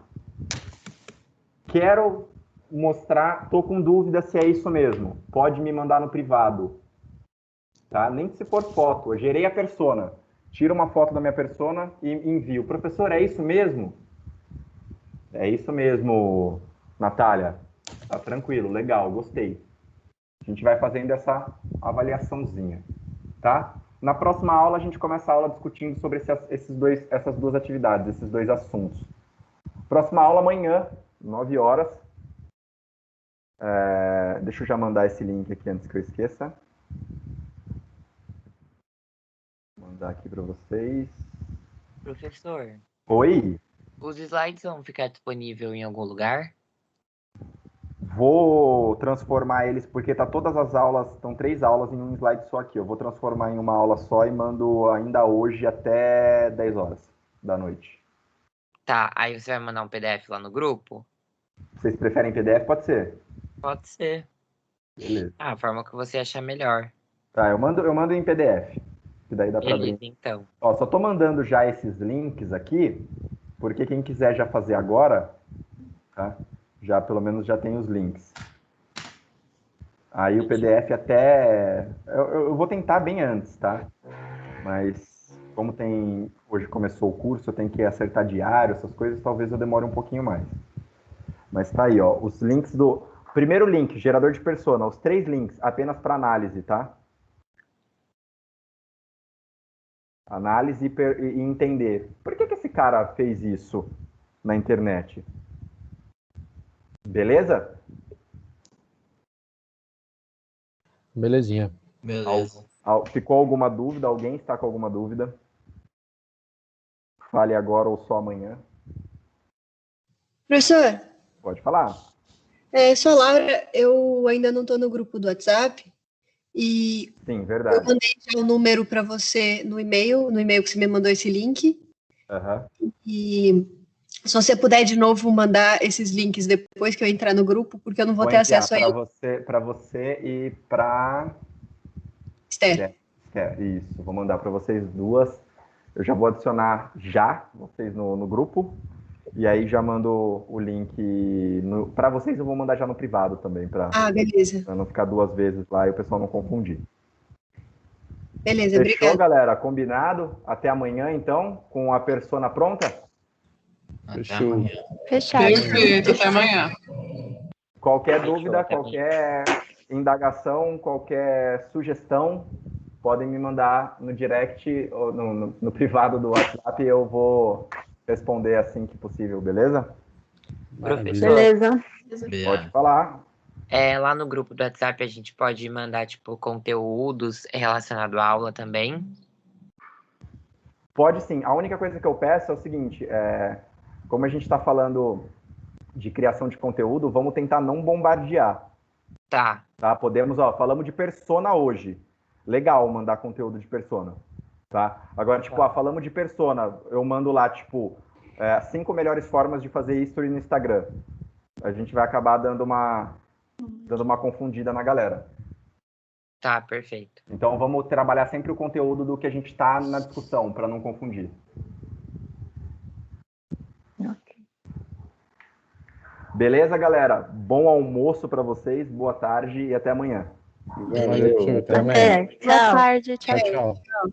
Quero mostrar, tô com dúvida se é isso mesmo. Pode me mandar no privado. Tá? Nem se for foto, eu gerei a persona. Tiro uma foto da minha persona e envio. Professor, é isso mesmo? É isso mesmo, Natália. Tá tranquilo, legal, gostei. A gente vai fazendo essa avaliaçãozinha, tá? Na próxima aula, a gente começa a aula discutindo sobre essas duas atividades, esses dois assuntos. Próxima aula amanhã, 9 horas. Deixa eu já mandar esse link aqui antes que eu esqueça. Vou mandar aqui para vocês. Professor, Oi? os slides vão ficar disponíveis em algum lugar? Vou transformar eles, porque tá todas as aulas, estão 3 aulas em um slide só aqui. Eu vou transformar em uma aula só e mando ainda hoje até 10 horas da noite. Tá, aí você vai mandar um PDF lá no grupo? Vocês preferem PDF? Pode ser. Pode ser. Beleza. Ah, a forma que você achar melhor. Tá, eu mando em PDF. Que daí dá para abrir. Beleza, então. Ó, só tô mandando já esses links aqui, porque quem quiser já fazer agora, tá? Já pelo menos já tem os links. Aí o PDF até... Eu vou tentar bem antes, tá? Mas como hoje começou o curso, eu tenho que acertar diário, essas coisas, talvez eu demore um pouquinho mais. Mas tá aí, ó, os links do... Primeiro link, gerador de persona, os 3 links, apenas para análise, tá? Análise e entender. Por que esse cara fez isso na internet? Beleza? Belezinha. Beleza. Ficou alguma dúvida? Alguém está com alguma dúvida? Fale agora ou só amanhã. Professor, Pode falar. sou a Laura, eu ainda não estou no grupo do WhatsApp e Sim, eu verdade. mandei já o número para você no e-mail que você me mandou esse link. Uhum. E se você puder de novo mandar esses links depois que eu entrar no grupo, porque eu não vou ter acesso a ele. Para você e para Esther. Isso, vou mandar para vocês duas. Eu já vou adicionar vocês no grupo. E aí já mando o link para vocês, eu vou mandar já no privado também, para beleza. não ficar 2 vezes lá e o pessoal não confundir. Beleza, Fechou, obrigada. galera? Combinado? Até amanhã, então, com a persona pronta? Fechou. Fechado. Perfeito, até amanhã. Qualquer dúvida, qualquer indagação, qualquer sugestão, podem me mandar no direct ou no privado do WhatsApp e eu vou responder assim que possível, beleza? Professor, Beleza. Pode falar. lá no grupo do WhatsApp a gente pode mandar, tipo, conteúdos relacionados à aula também? Pode sim. A única coisa que eu peço é o seguinte, como a gente está falando de criação de conteúdo, vamos tentar não bombardear. Tá. Podemos, falamos de persona hoje. Legal mandar conteúdo de persona. Tá? Agora, tipo, falamos de persona, eu mando lá, tipo, 5 melhores formas de fazer history no Instagram. A gente vai acabar dando uma confundida na galera. Tá, perfeito. Então, vamos trabalhar sempre o conteúdo do que a gente está na discussão, para não confundir. Beleza, galera? Bom almoço para vocês, boa tarde e até amanhã. Valeu, até amanhã. Boa tarde, tchau. Tchau. Tchau.